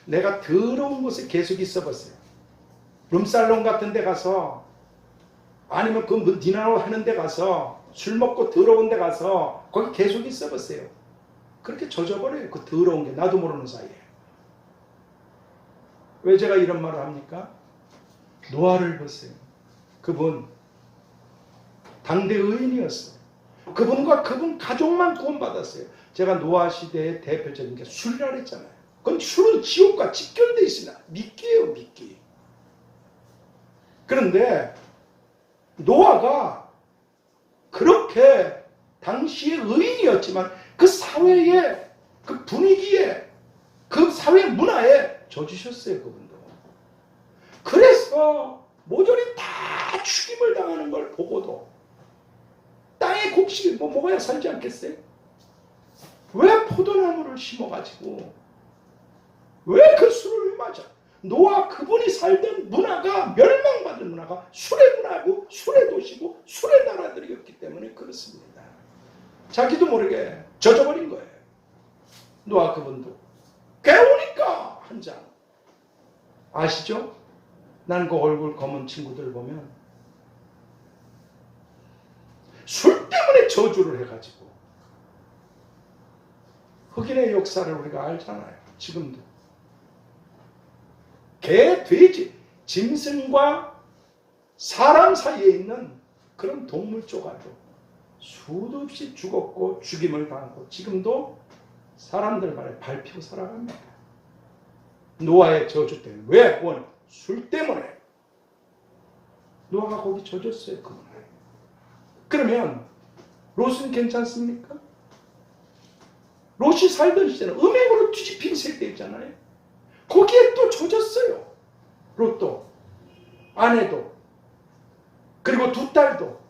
[SPEAKER 2] 내가 더러운 곳에 계속 있어 보세요. 룸살롱 같은 데 가서 아니면 그 디나노 하는 데 가서 술 먹고 더러운 데 가서 거기 계속 있어 보세요. 그렇게 젖어버려요. 그 더러운 게 나도 모르는 사이에. 왜 제가 이런 말을 합니까? 노아를 보세요. 그분 당대 의인이었어요. 그분과 그분 가족만 구원받았어요. 제가 노아 시대의 대표적인 게 술이라 그랬잖아요. 그건 술은 지옥과 직결되어 있으나 미끼예요, 미끼. 그런데 노아가 그렇게 당시의 의인이었지만 그 사회의 그 분위기에 그 사회 문화에 젖으셨어요, 그분도. 그래서 모조리 다 죽임을 당하는 걸 보고도 땅에 곡식이 먹어야 살지 않겠어요? 왜 포도나무를 심어가지고 왜 그 술을 맞아? 노아 그분이 살던 문화가 멸망받은 문화가 술의 문화고 술의 도시고 술의 나라들이었기 때문에 그렇습니다. 자기도 모르게 젖어버린 거예요. 노아 그분도 깨우니까 한 장. 아시죠? 난 그 얼굴 검은 친구들 보면 술 때문에 저주를 해가지고 흑인의 역사를 우리가 알잖아요. 지금도 개, 돼지, 짐승과 사람 사이에 있는 그런 동물 조각도 수도 없이 죽었고 죽임을 당하고 지금도 사람들 말에 밟히고 살아갑니다. 노아의 저주 때문에. 왜? 술 때문에. 노아가 거기 젖었어요. 그 문화에. 그러면 롯은 괜찮습니까? 롯이 살던 시대는 음행으로 뒤집힌 세대였잖아요. 거기에 또 젖었어요. 롯도, 아내도, 그리고 두 딸도.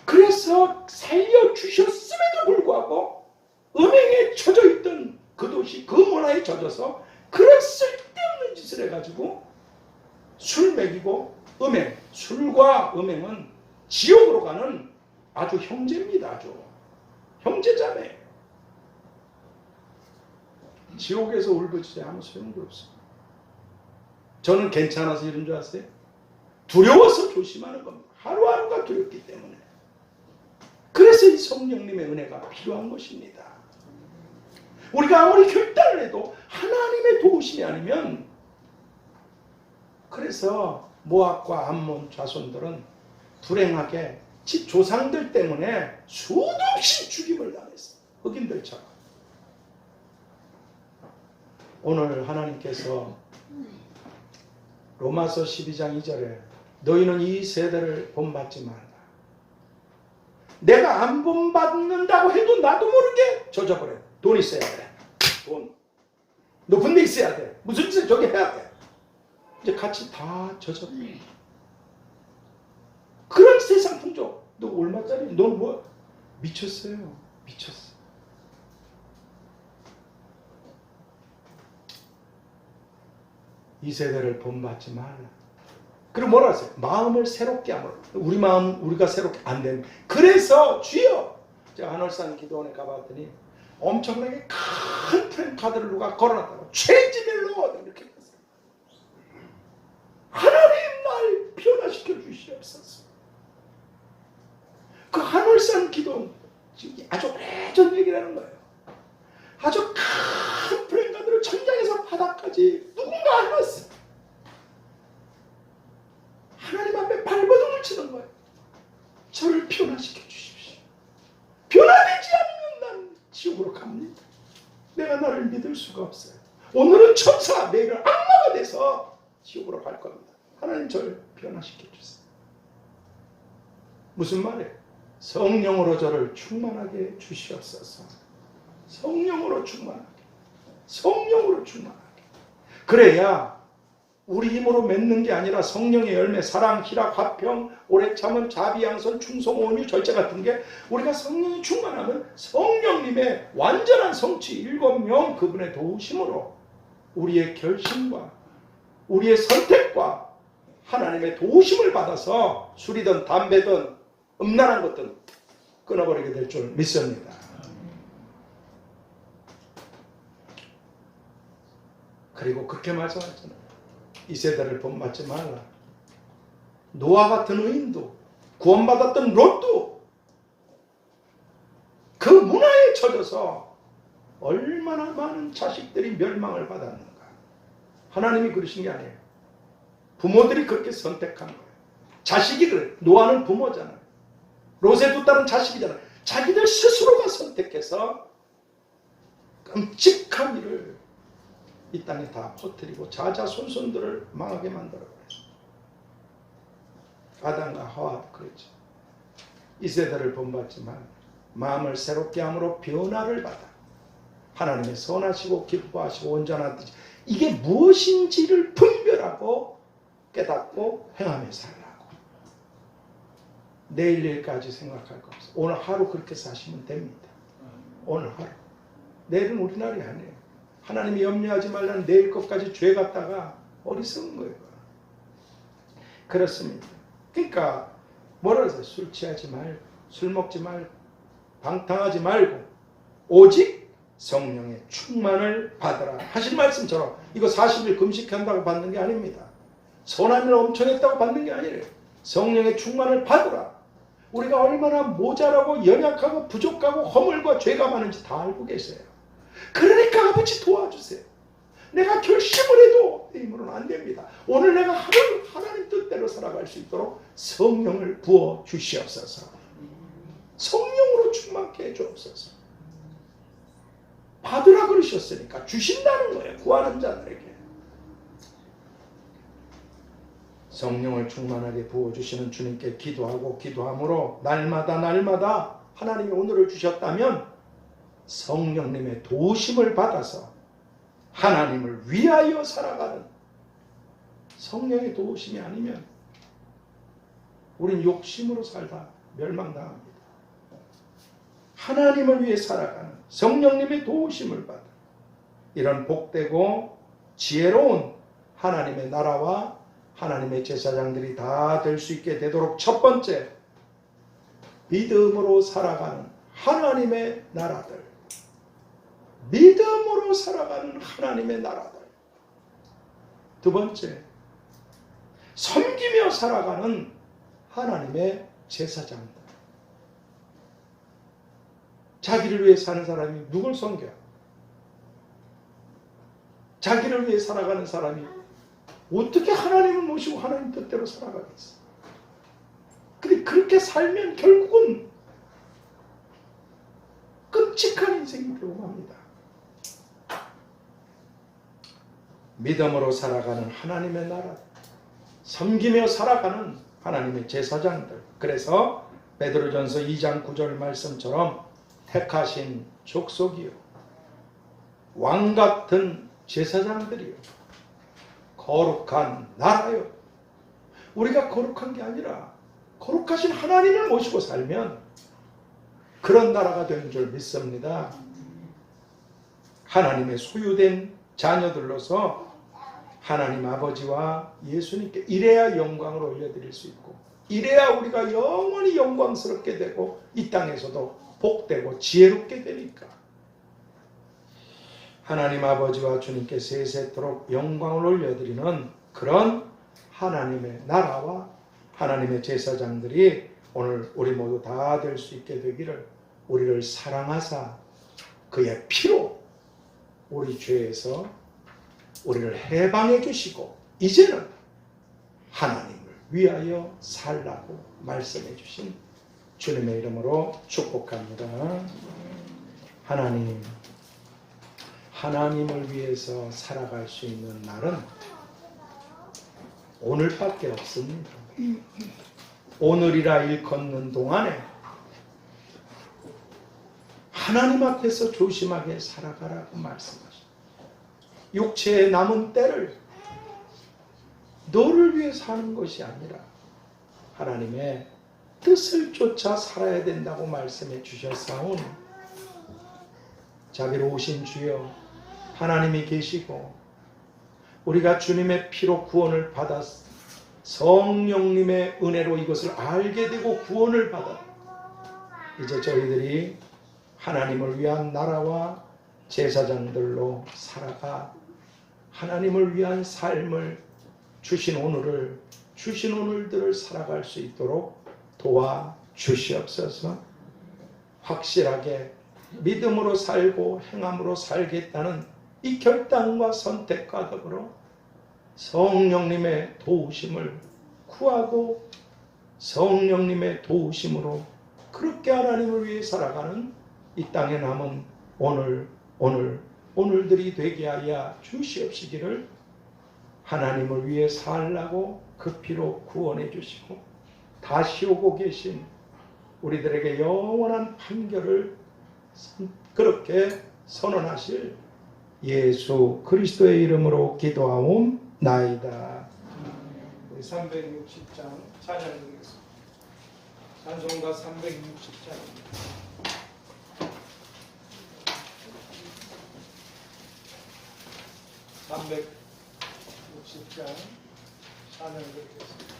[SPEAKER 2] 그래서 살려주셨음에도 불구하고 음행에 젖어있던 그 도시, 그 문화에 젖어서 그런 쓸데없는 짓을 해가지고 술 먹이고 음행, 술과 음행은 지옥으로 가는 아주 형제입니다. 아주 형제자매. 지옥에서 울부짖어 아무 소용도 없습니다. 저는 괜찮아서 이런 줄 아세요? 두려워서 조심하는 겁니다. 하루하루가 두렵기 때문에. 그래서 이 성령님의 은혜가 필요한 것입니다. 우리가 아무리 결단을 해도 하나님의 도우심이 아니면, 그래서 모압과 암몬 자손들은 불행하게 지 조상들 때문에 수도 없이 죽임을 당했어요. 흑인들처럼. 오늘 하나님께서 로마서 12장 2절에 너희는 이 세대를 본받지 말라. 내가 안 본받는다고 해도 나도 모르게 젖어버려. 돈 있어야 돼. 돈. 높은 데 있어야 돼. 무슨 짓을 저기 해야 돼. 이제 같이 다 젖어버려. 그런 세상 풍조. 너 얼마짜리? 넌 뭐? 미쳤어요. 미쳤어. 이 세대를 본받지 말라. 그리고 뭐라 하세요? 마음을 새롭게 하므로. 우리 마음 우리가 새롭게 안 되는. 그래서 주여, 제가 안월산 기도원에 가봤더니 엄청나게 큰 프랭카드를 누가 걸어놨다고. 체인지멜로 이렇게 했어요. 하나님 날 변화시켜 주시옵소서. 그 안월산 기도원 아주 오래전 얘기라는 거예요. 아주 큰 프랭카드를 천장에서 바닥까지 누군가 해놨어요. 하나님 앞에 발버둥을 치는 거예요. 저를 변화시켜 주십시오. 변화되지 않으면 난 지옥으로 갑니다. 내가 나를 믿을 수가 없어요. 오늘은 천사, 내일은 악마가 돼서 지옥으로 갈 겁니다. 하나님 저를 변화시켜 주세요. 무슨 말이에요? 성령으로 저를 충만하게 주시옵소서. 성령으로 충만하게. 성령으로 충만하게. 그래야 우리 힘으로 맺는 게 아니라 성령의 열매, 사랑, 희락, 화평, 오래 참음, 자비, 양선, 충성, 온유, 절제 같은 게 우리가 성령이 충만하면 성령님의 완전한 성취, 일곱명 그분의 도우심으로 우리의 결심과 우리의 선택과 하나님의 도우심을 받아서 술이든 담배든 음란한 것든 끊어버리게 될 줄 믿습니다. 그리고 그렇게 말씀하잖아요. 이 세대를 본받지 말라. 노아 같은 의인도, 구원받았던 롯도 그 문화에 젖어서 얼마나 많은 자식들이 멸망을 받았는가. 하나님이 그러신 게 아니에요. 부모들이 그렇게 선택한 거예요. 자식이 그래. 노아는 부모잖아요. 롯의 두 딸은 자식이잖아요. 자기들 스스로가 선택해서 끔찍한 일을 이 땅에 다 퍼뜨리고 자자손손들을 망하게 만들어버렸어요. 아담과 하와도 그랬죠. 이 세대를 본받지만 마음을 새롭게 함으로 변화를 받아 하나님의 선하시고 기뻐하시고 온전한 뜻, 이게 무엇인지를 분별하고 깨닫고 행하며 살라고. 내일 일까지 생각할 거 없어요. 오늘 하루 그렇게 사시면 됩니다. 오늘 하루. 내일은 우리 날이 아니에요. 하나님이 염려하지 말라는 내일 것까지 죄 갖다가 어리석은 거예요. 그렇습니다. 그러니까 뭐라 그러세요? 술 취하지 말고, 술 먹지 말고, 방탕하지 말고, 오직 성령의 충만을 받으라 하신 말씀처럼, 이거 40일 금식한다고 받는 게 아닙니다. 선함을 엄청 했다고 받는 게 아니래요. 성령의 충만을 받으라. 우리가 얼마나 모자라고 연약하고 부족하고 허물과 죄가 많은지 다 알고 계세요. 그러니까 아버지 도와주세요. 내가 결심을 해도 내 힘으로는 안 됩니다. 오늘 내가 하루 하나님 뜻대로 살아갈 수 있도록 성령을 부어 주시옵소서. 성령으로 충만케 해주옵소서. 받으라 그러셨으니까 주신다는 거예요. 구하는 자들에게. 성령을 충만하게 부어주시는 주님께 기도하고 기도함으로 날마다 하나님이 오늘을 주셨다면 성령님의 도우심을 받아서 하나님을 위하여 살아가는, 성령의 도우심이 아니면 우린 욕심으로 살다 멸망당합니다. 하나님을 위해 살아가는 성령님의 도우심을 받아 이런 복되고 지혜로운 하나님의 나라와 하나님의 제사장들이 다 될 수 있게 되도록 첫 번째, 믿음으로 살아가는 하나님의 나라들. 믿음으로 살아가는 하나님의 나라들. 두 번째, 섬기며 살아가는 하나님의 제사장들. 자기를 위해 사는 사람이 누굴 섬겨요? 자기를 위해 살아가는 사람이 어떻게 하나님을 모시고 하나님 뜻대로 살아가겠어? 근데 그렇게 살면 결국은 끔찍한 인생이 되고 맙니다. 믿음으로 살아가는 하나님의 나라, 섬기며 살아가는 하나님의 제사장들. 그래서 베드로전서 2장 9절 말씀처럼 택하신 족속이요, 왕 같은 제사장들이요, 거룩한 나라요. 우리가 거룩한 게 아니라 거룩하신 하나님을 모시고 살면 그런 나라가 되는 줄 믿습니다. 하나님의 소유된 자녀들로서 하나님 아버지와 예수님께 이래야 영광을 올려드릴 수 있고, 이래야 우리가 영원히 영광스럽게 되고 이 땅에서도 복되고 지혜롭게 되니까 하나님 아버지와 주님께 세세토록 영광을 올려드리는 그런 하나님의 나라와 하나님의 제사장들이 오늘 우리 모두 다 될 수 있게 되기를, 우리를 사랑하사 그의 피로 우리 죄에서 우리를 해방해 주시고 이제는 하나님을 위하여 살라고 말씀해 주신 주님의 이름으로 축복합니다. 하나님, 하나님을 위해서 살아갈 수 있는 날은 오늘밖에 없습니다. 오늘이라 일컫는 동안에 하나님 앞에서 조심하게 살아가라고 말씀하십니다. 육체의 남은 때를 너를 위해 사는 것이 아니라 하나님의 뜻을 쫓아 살아야 된다고 말씀해 주셨사오니 자비로우신 주여, 하나님이 계시고 우리가 주님의 피로 구원을 받아 성령님의 은혜로 이것을 알게 되고 구원을 받아 이제 저희들이 하나님을 위한 나라와 제사장들로 살아가 하나님을 위한 삶을 주신 오늘들을 살아갈 수 있도록 도와 주시옵소서. 확실하게 믿음으로 살고 행함으로 살겠다는 이 결단과 선택과 더불어 성령님의 도우심을 구하고 성령님의 도우심으로 그렇게 하나님을 위해 살아가는 이 땅에 남은 오늘들이 되게 하여 주시옵시기를, 하나님을 위해 살라고 그 피로 구원해 주시고 다시 오고 계신 우리들에게 영원한 판결을 그렇게 선언하실 예수 그리스도의 이름으로 기도하옵나이다. 360장 찬양드리겠습니다. 찬송가 360장입니다. 찬양드리겠습니다.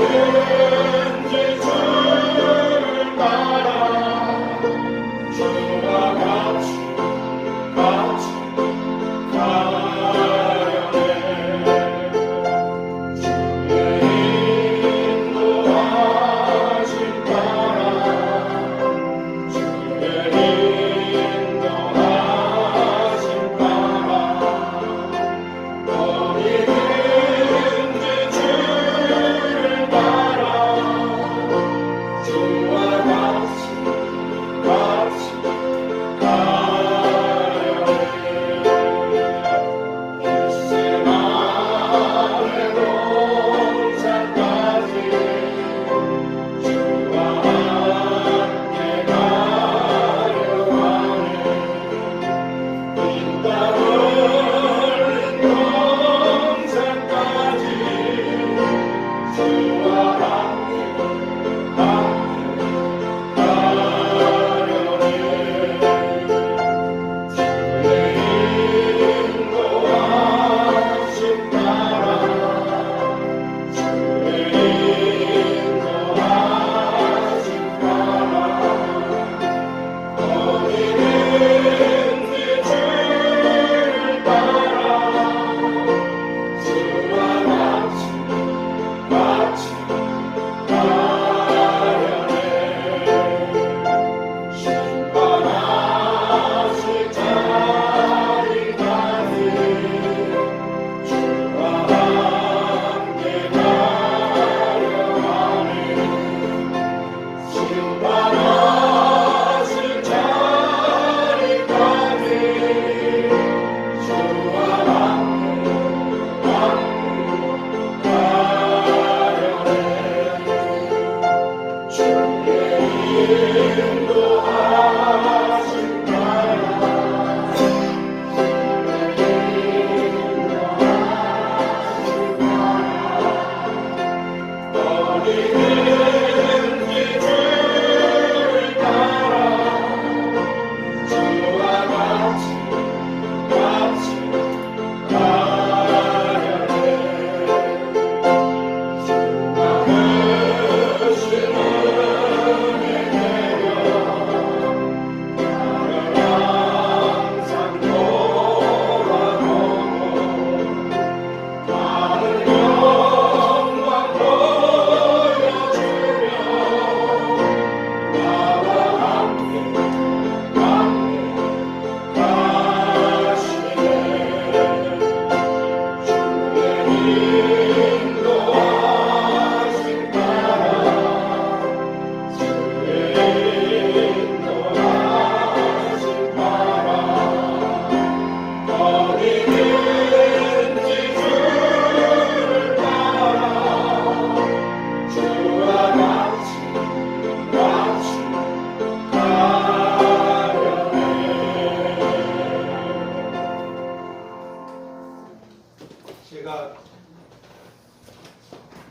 [SPEAKER 3] 어디든지 주 따라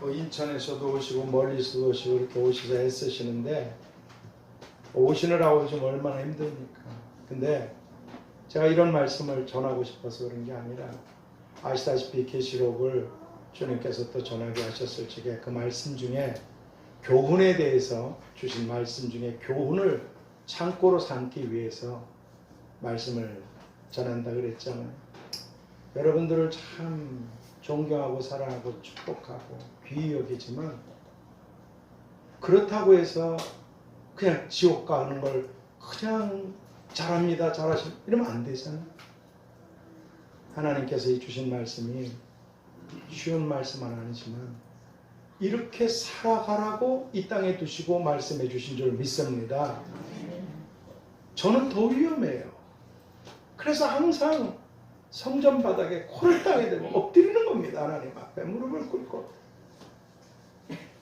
[SPEAKER 1] 인천에서도 오시고 멀리서도 오시고 이렇게 오셔서 애쓰시는데 오시느라고 좀 얼마나 힘듭니까? 근데 제가 이런 말씀을 전하고 싶어서 그런 게 아니라 아시다시피 계시록을 주님께서 또 전하게 하셨을 적에 그 말씀 중에 교훈에 대해서 주신 말씀 중에 교훈을 창고로 삼기 위해서 말씀을 전한다 그랬잖아요. 여러분들을 참 존경하고 사랑하고 축복하고 귀히 여기지만 그렇다고 해서 그냥 지옥 가는 걸 그냥 잘합니다 잘하십니다 이러면 안 되잖아요. 하나님께서 주신 말씀이 쉬운 말씀은 아니지만 이렇게 살아가라고 이 땅에 두시고 말씀해 주신 줄 믿습니다. 저는 더 위험해요. 그래서 항상 성전 바닥에 코를 따게 되면 엎드리는 겁니다. 하나님 앞에 무릎을 꿇고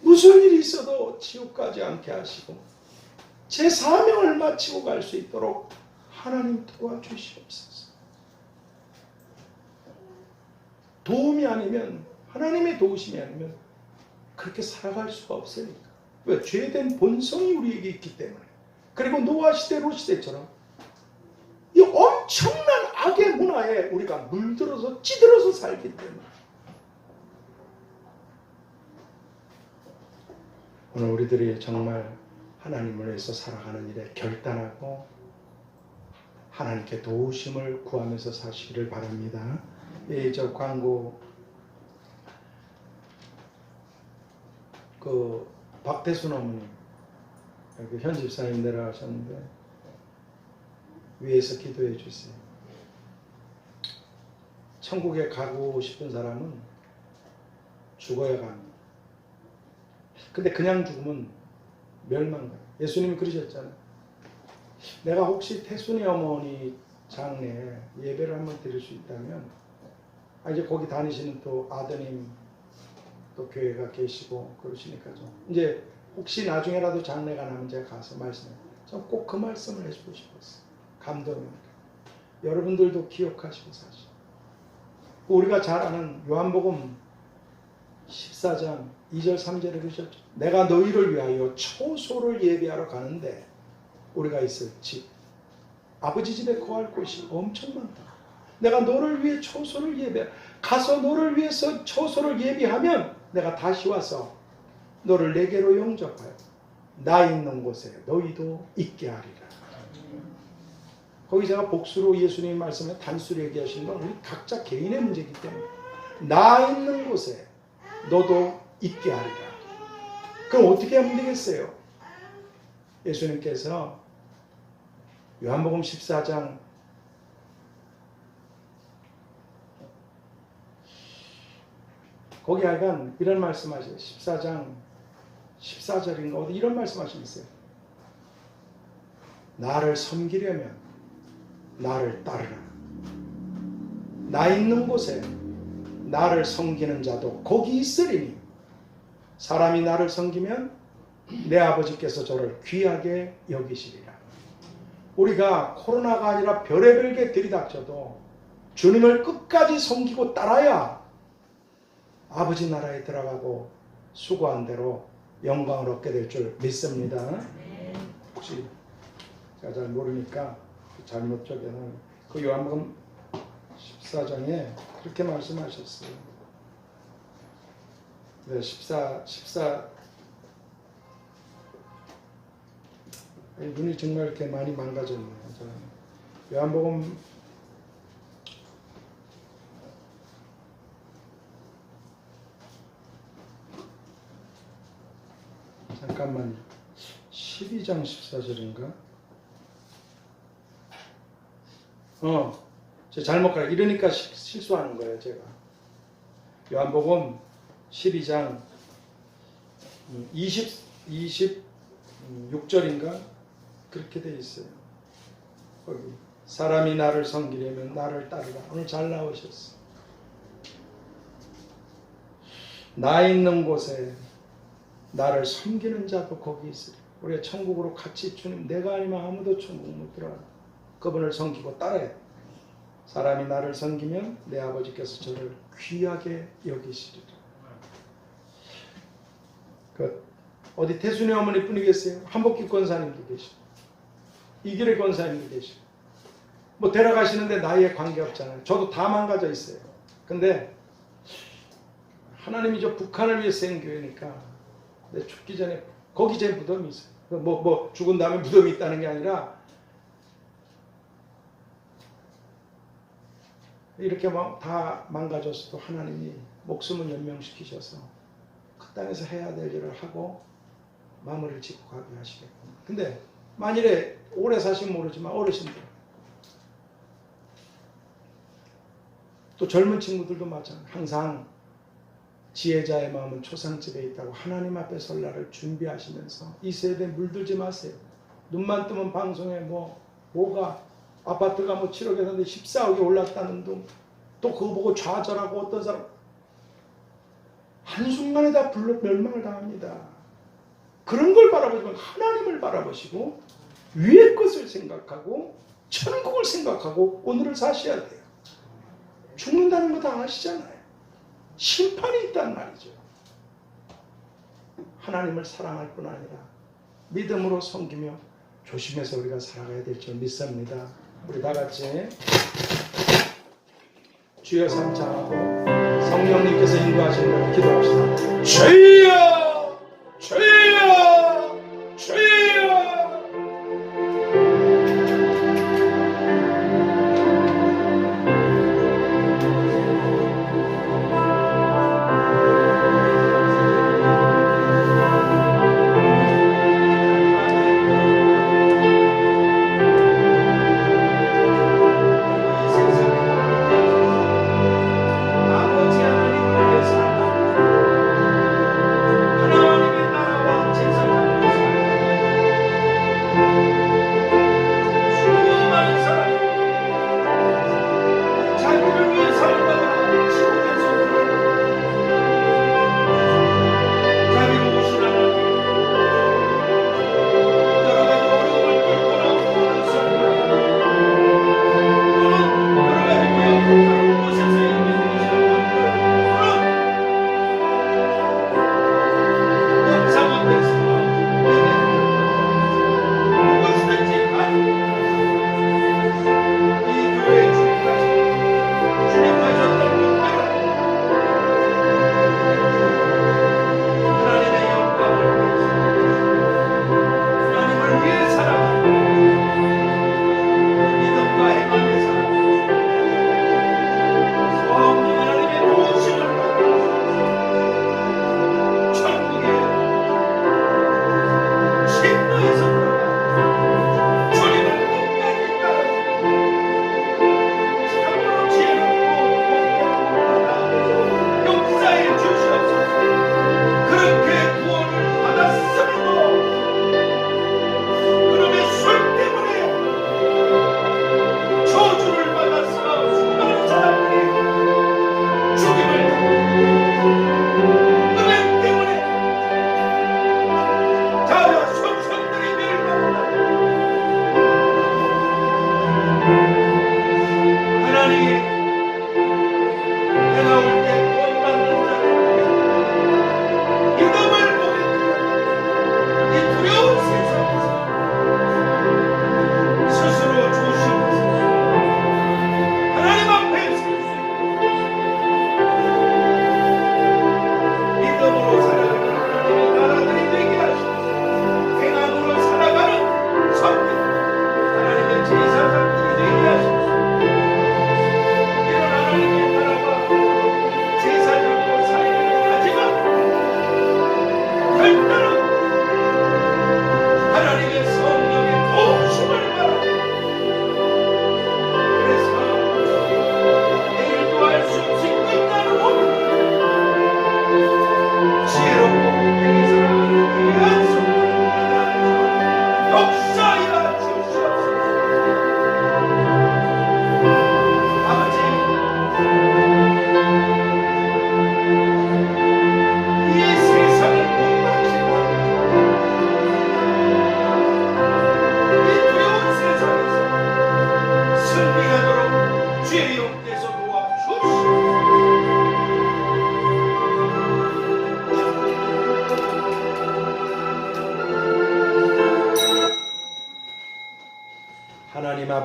[SPEAKER 1] 무슨 일이 있어도 지옥 가지 않게 하시고 제 사명을 마치고 갈 수 있도록 하나님 도와주시옵소서. 도움이 아니면 하나님의 도우심이 아니면 그렇게 살아갈 수가 없으니까. 왜? 죄된 본성이 우리에게 있기 때문에. 그리고 노아 시대 롯 시대처럼 이 엄청난 악의 문화에 우리가 물들어서 찌들어서 살기 때문에 오늘 우리들이 정말 하나님을 위해서 살아가는 일에 결단하고 하나님께 도우심을 구하면서 사시기를 바랍니다. 저 광고 그 박태순 어머님 여기 현 집사님 내려가셨는데 위에서 기도해 주세요. 천국에 가고 싶은 사람은 죽어야 갑니다. 근데 그냥 죽으면 멸망가요. 예수님이 그러셨잖아요. 내가 혹시 태순이 어머니 장례에 예배를 한번 드릴 수 있다면 이제 거기 다니시는 또 아드님 또 교회가 계시고 그러시니까 좀 이제 혹시 나중에라도 장례가 나면 제가 가서 말씀해. 전 꼭 그 말씀을 해주고 싶었어요. 감동입니다. 여러분들도 기억하시고 사시고 우리가 잘 아는 요한복음 14장 2절 3절에 그러셨죠. 내가 너희를 위하여 초소를 예비하러 가는데 우리가 있을 집 아버지 집에 거할 곳이 엄청 많다. 내가 너를 위해 초소를 가서 너를 위해서 초소를 예비하면 내가 다시 와서 너를 내게로 영접하여 나 있는 곳에 너희도 있게 하리라. 거기 제가 복수로 예수님 말씀에 단수로 얘기하신 건 우리 각자 개인의 문제이기 때문에 나 있는 곳에 너도 있게 하리라. 그럼 어떻게 하면 되겠어요? 예수님께서 요한복음 14장 거기 하여간 이런 말씀하세요. 14장 14절인가 어디 이런 말씀하시겠어요. 나를 섬기려면 나를 따르라. 나 있는 곳에 나를 섬기는 자도 거기 있으리니 사람이 나를 섬기면 내 아버지께서 저를 귀하게 여기시리라. 우리가 코로나가 아니라 별의별 게 들이닥쳐도 주님을 끝까지 섬기고 따라야 아버지 나라에 들어가고 수고한 대로 영광을 얻게 될 줄 믿습니다. 혹시 제가 잘 모르니까 잘못 쪽에는 그 요한복음 14장에 그렇게 말씀하셨어요. 네, 14 눈이 정말 이렇게 많이 망가졌네요. 요한복음 12장 14절인가? 제가 잘못 가요. 이러니까 실수하는 거예요, 제가. 요한복음 12장 26절인가? 그렇게 돼 있어요. 거기 사람이 나를 섬기려면 나를 따르라. 오늘 잘 나오셨어. 나 있는 곳에 나를 섬기는 자도 거기 있으리. 우리가 천국으로 같이 주님 내가 아니면 아무도 천국 못 들어가. 그분을 섬기고 따라야. 사람이 나를 섬기면 내 아버지께서 저를 귀하게 여기시리라. 그 어디 태순이 어머니뿐이 계세요? 한복기 권사님도 계시고 이길의 권사님도 계시고 뭐 데려가시는데 나이에 관계없잖아요. 저도 다 망가져 있어요. 근데 하나님이 저 북한을 위해 세운 교회니까 내 죽기 전에 거기 제 무덤이 있어요. 뭐 죽은 다음에 무덤이 있다는 게 아니라 이렇게 막 다 망가졌어도 하나님이 목숨을 연명시키셔서 그 땅에서 해야 될 일을 하고 마무리를 짓고 가게 하시겠구나. 근데 만일에 오래 사시면 모르지만 어르신들 또 젊은 친구들도 마찬가지. 항상 지혜자의 마음은 초상집에 있다고 하나님 앞에 설 날을 준비하시면서 이 세대에 물들지 마세요. 눈만 뜨면 방송에 뭐가 아파트가 7억에 샀는데 14억에 올랐다는 둥, 또 그거 보고 좌절하고 어떤 사람 한순간에 다 멸망을 당합니다. 그런 걸 바라보지 말고 하나님을 바라보시고 위의 것을 생각하고 천국을 생각하고 오늘을 사셔야 돼요. 죽는다는 거 다 아시잖아요. 심판이 있단 말이죠. 하나님을 사랑할 뿐 아니라 믿음으로 섬기며 조심해서 우리가 살아가야 될 줄 믿습니다. 우리 다 같이 주여 삼창하고 성령님께서 인도하시는 대로 기도합시다.
[SPEAKER 2] 주여 주여 주여.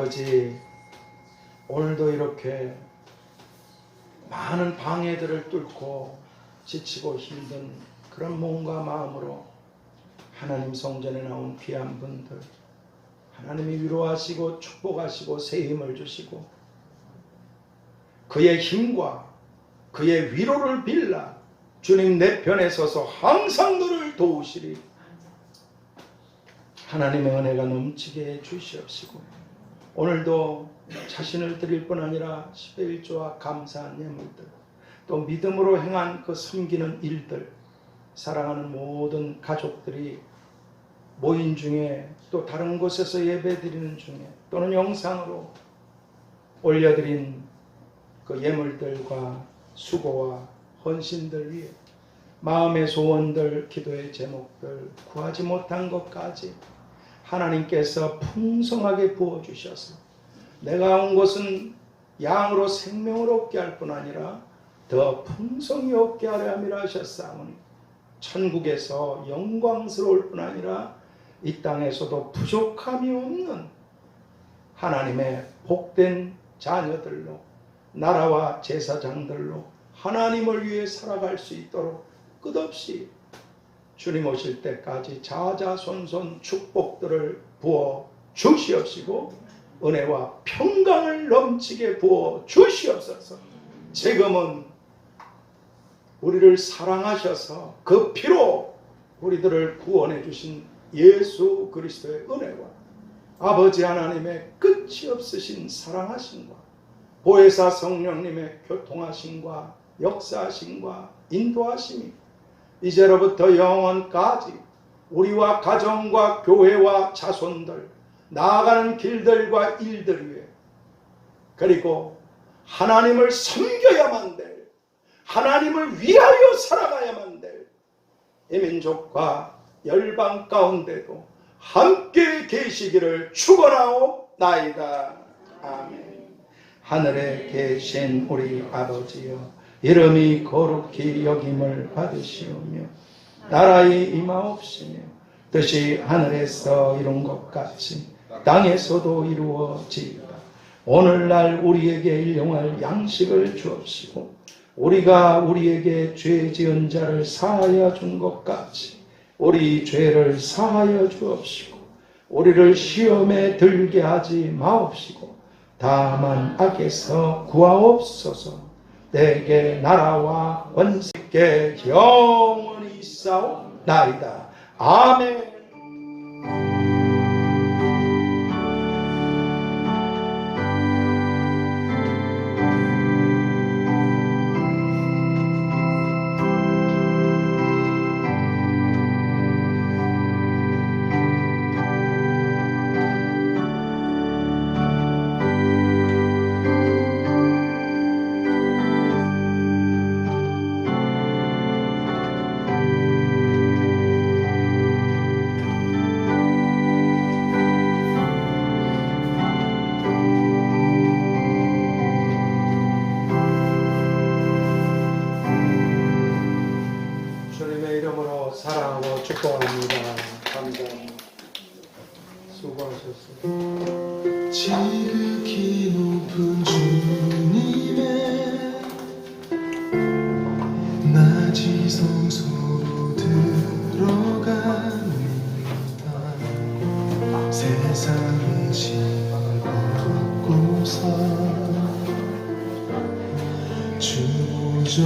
[SPEAKER 2] 아버지, 오늘도 이렇게 많은 방해들을 뚫고 지치고 힘든 그런 몸과 마음으로 하나님 성전에 나온 귀한 분들, 하나님이 위로하시고 축복하시고 새 힘을 주시고 그의 힘과 그의 위로를 빌라 주님 내 편에 서서 항상 너를 도우시리. 하나님의 은혜가 넘치게 해 주시옵시고 오늘도 자신을 드릴 뿐 아니라 10의 1조와 감사한 예물들, 또 믿음으로 행한 그 섬기는 일들, 사랑하는 모든 가족들이 모인 중에, 또 다른 곳에서 예배드리는 중에, 또는 영상으로 올려드린 그 예물들과 수고와 헌신들 위해 마음의 소원들, 기도의 제목들, 구하지 못한 것까지 하나님께서 풍성하게 부어주셔서 내가 온 것은 양으로 생명을 얻게 할 뿐 아니라 더 풍성히 얻게 하려 함이라 하셨사오니 천국에서 영광스러울 뿐 아니라 이 땅에서도 부족함이 없는 하나님의 복된 자녀들로, 나라와 제사장들로 하나님을 위해 살아갈 수 있도록 끝없이 주님 오실 때까지 자자손손 축복들을 부어 주시옵시고 은혜와 평강을 넘치게 부어 주시옵소서. 지금은 우리를 사랑하셔서 그 피로 우리들을 구원해 주신 예수 그리스도의 은혜와 아버지 하나님의 끝이 없으신 사랑하심과 보혜사 성령님의 교통하심과 역사하심과 인도하심이 이제로부터 영원까지 우리와 가정과 교회와 자손들, 나아가는 길들과 일들 위해, 그리고 하나님을 섬겨야만 될, 하나님을 위하여 살아가야만 될 이 민족과 열방 가운데도 함께 계시기를 축원하옵나이다. 아멘. 하늘에 계신 우리 아버지여, 이름이 거룩히 여김을 받으시오며 나라의 임하옵시며 뜻이 하늘에서 이룬 것 같이 땅에서도 이루어지이다. 오늘날 우리에게 일용할 양식을 주옵시고 우리가 우리에게 죄 지은 자를 사하여 준 것 같이 우리 죄를 사하여 주옵시고 우리를 시험에 들게 하지 마옵시고 다만 악에서 구하옵소서. 내게 나라와 원색께 영원히 있사옵나이다. 아멘. 주님의 이름으로 사랑하고 축복합니다. 감사합니다. 수고하셨습니다.
[SPEAKER 4] 지극히 높은 주님의 낮이 성소로 들어갑니다. 세상의 짐을 벗고서 주 보좌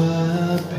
[SPEAKER 4] 앞에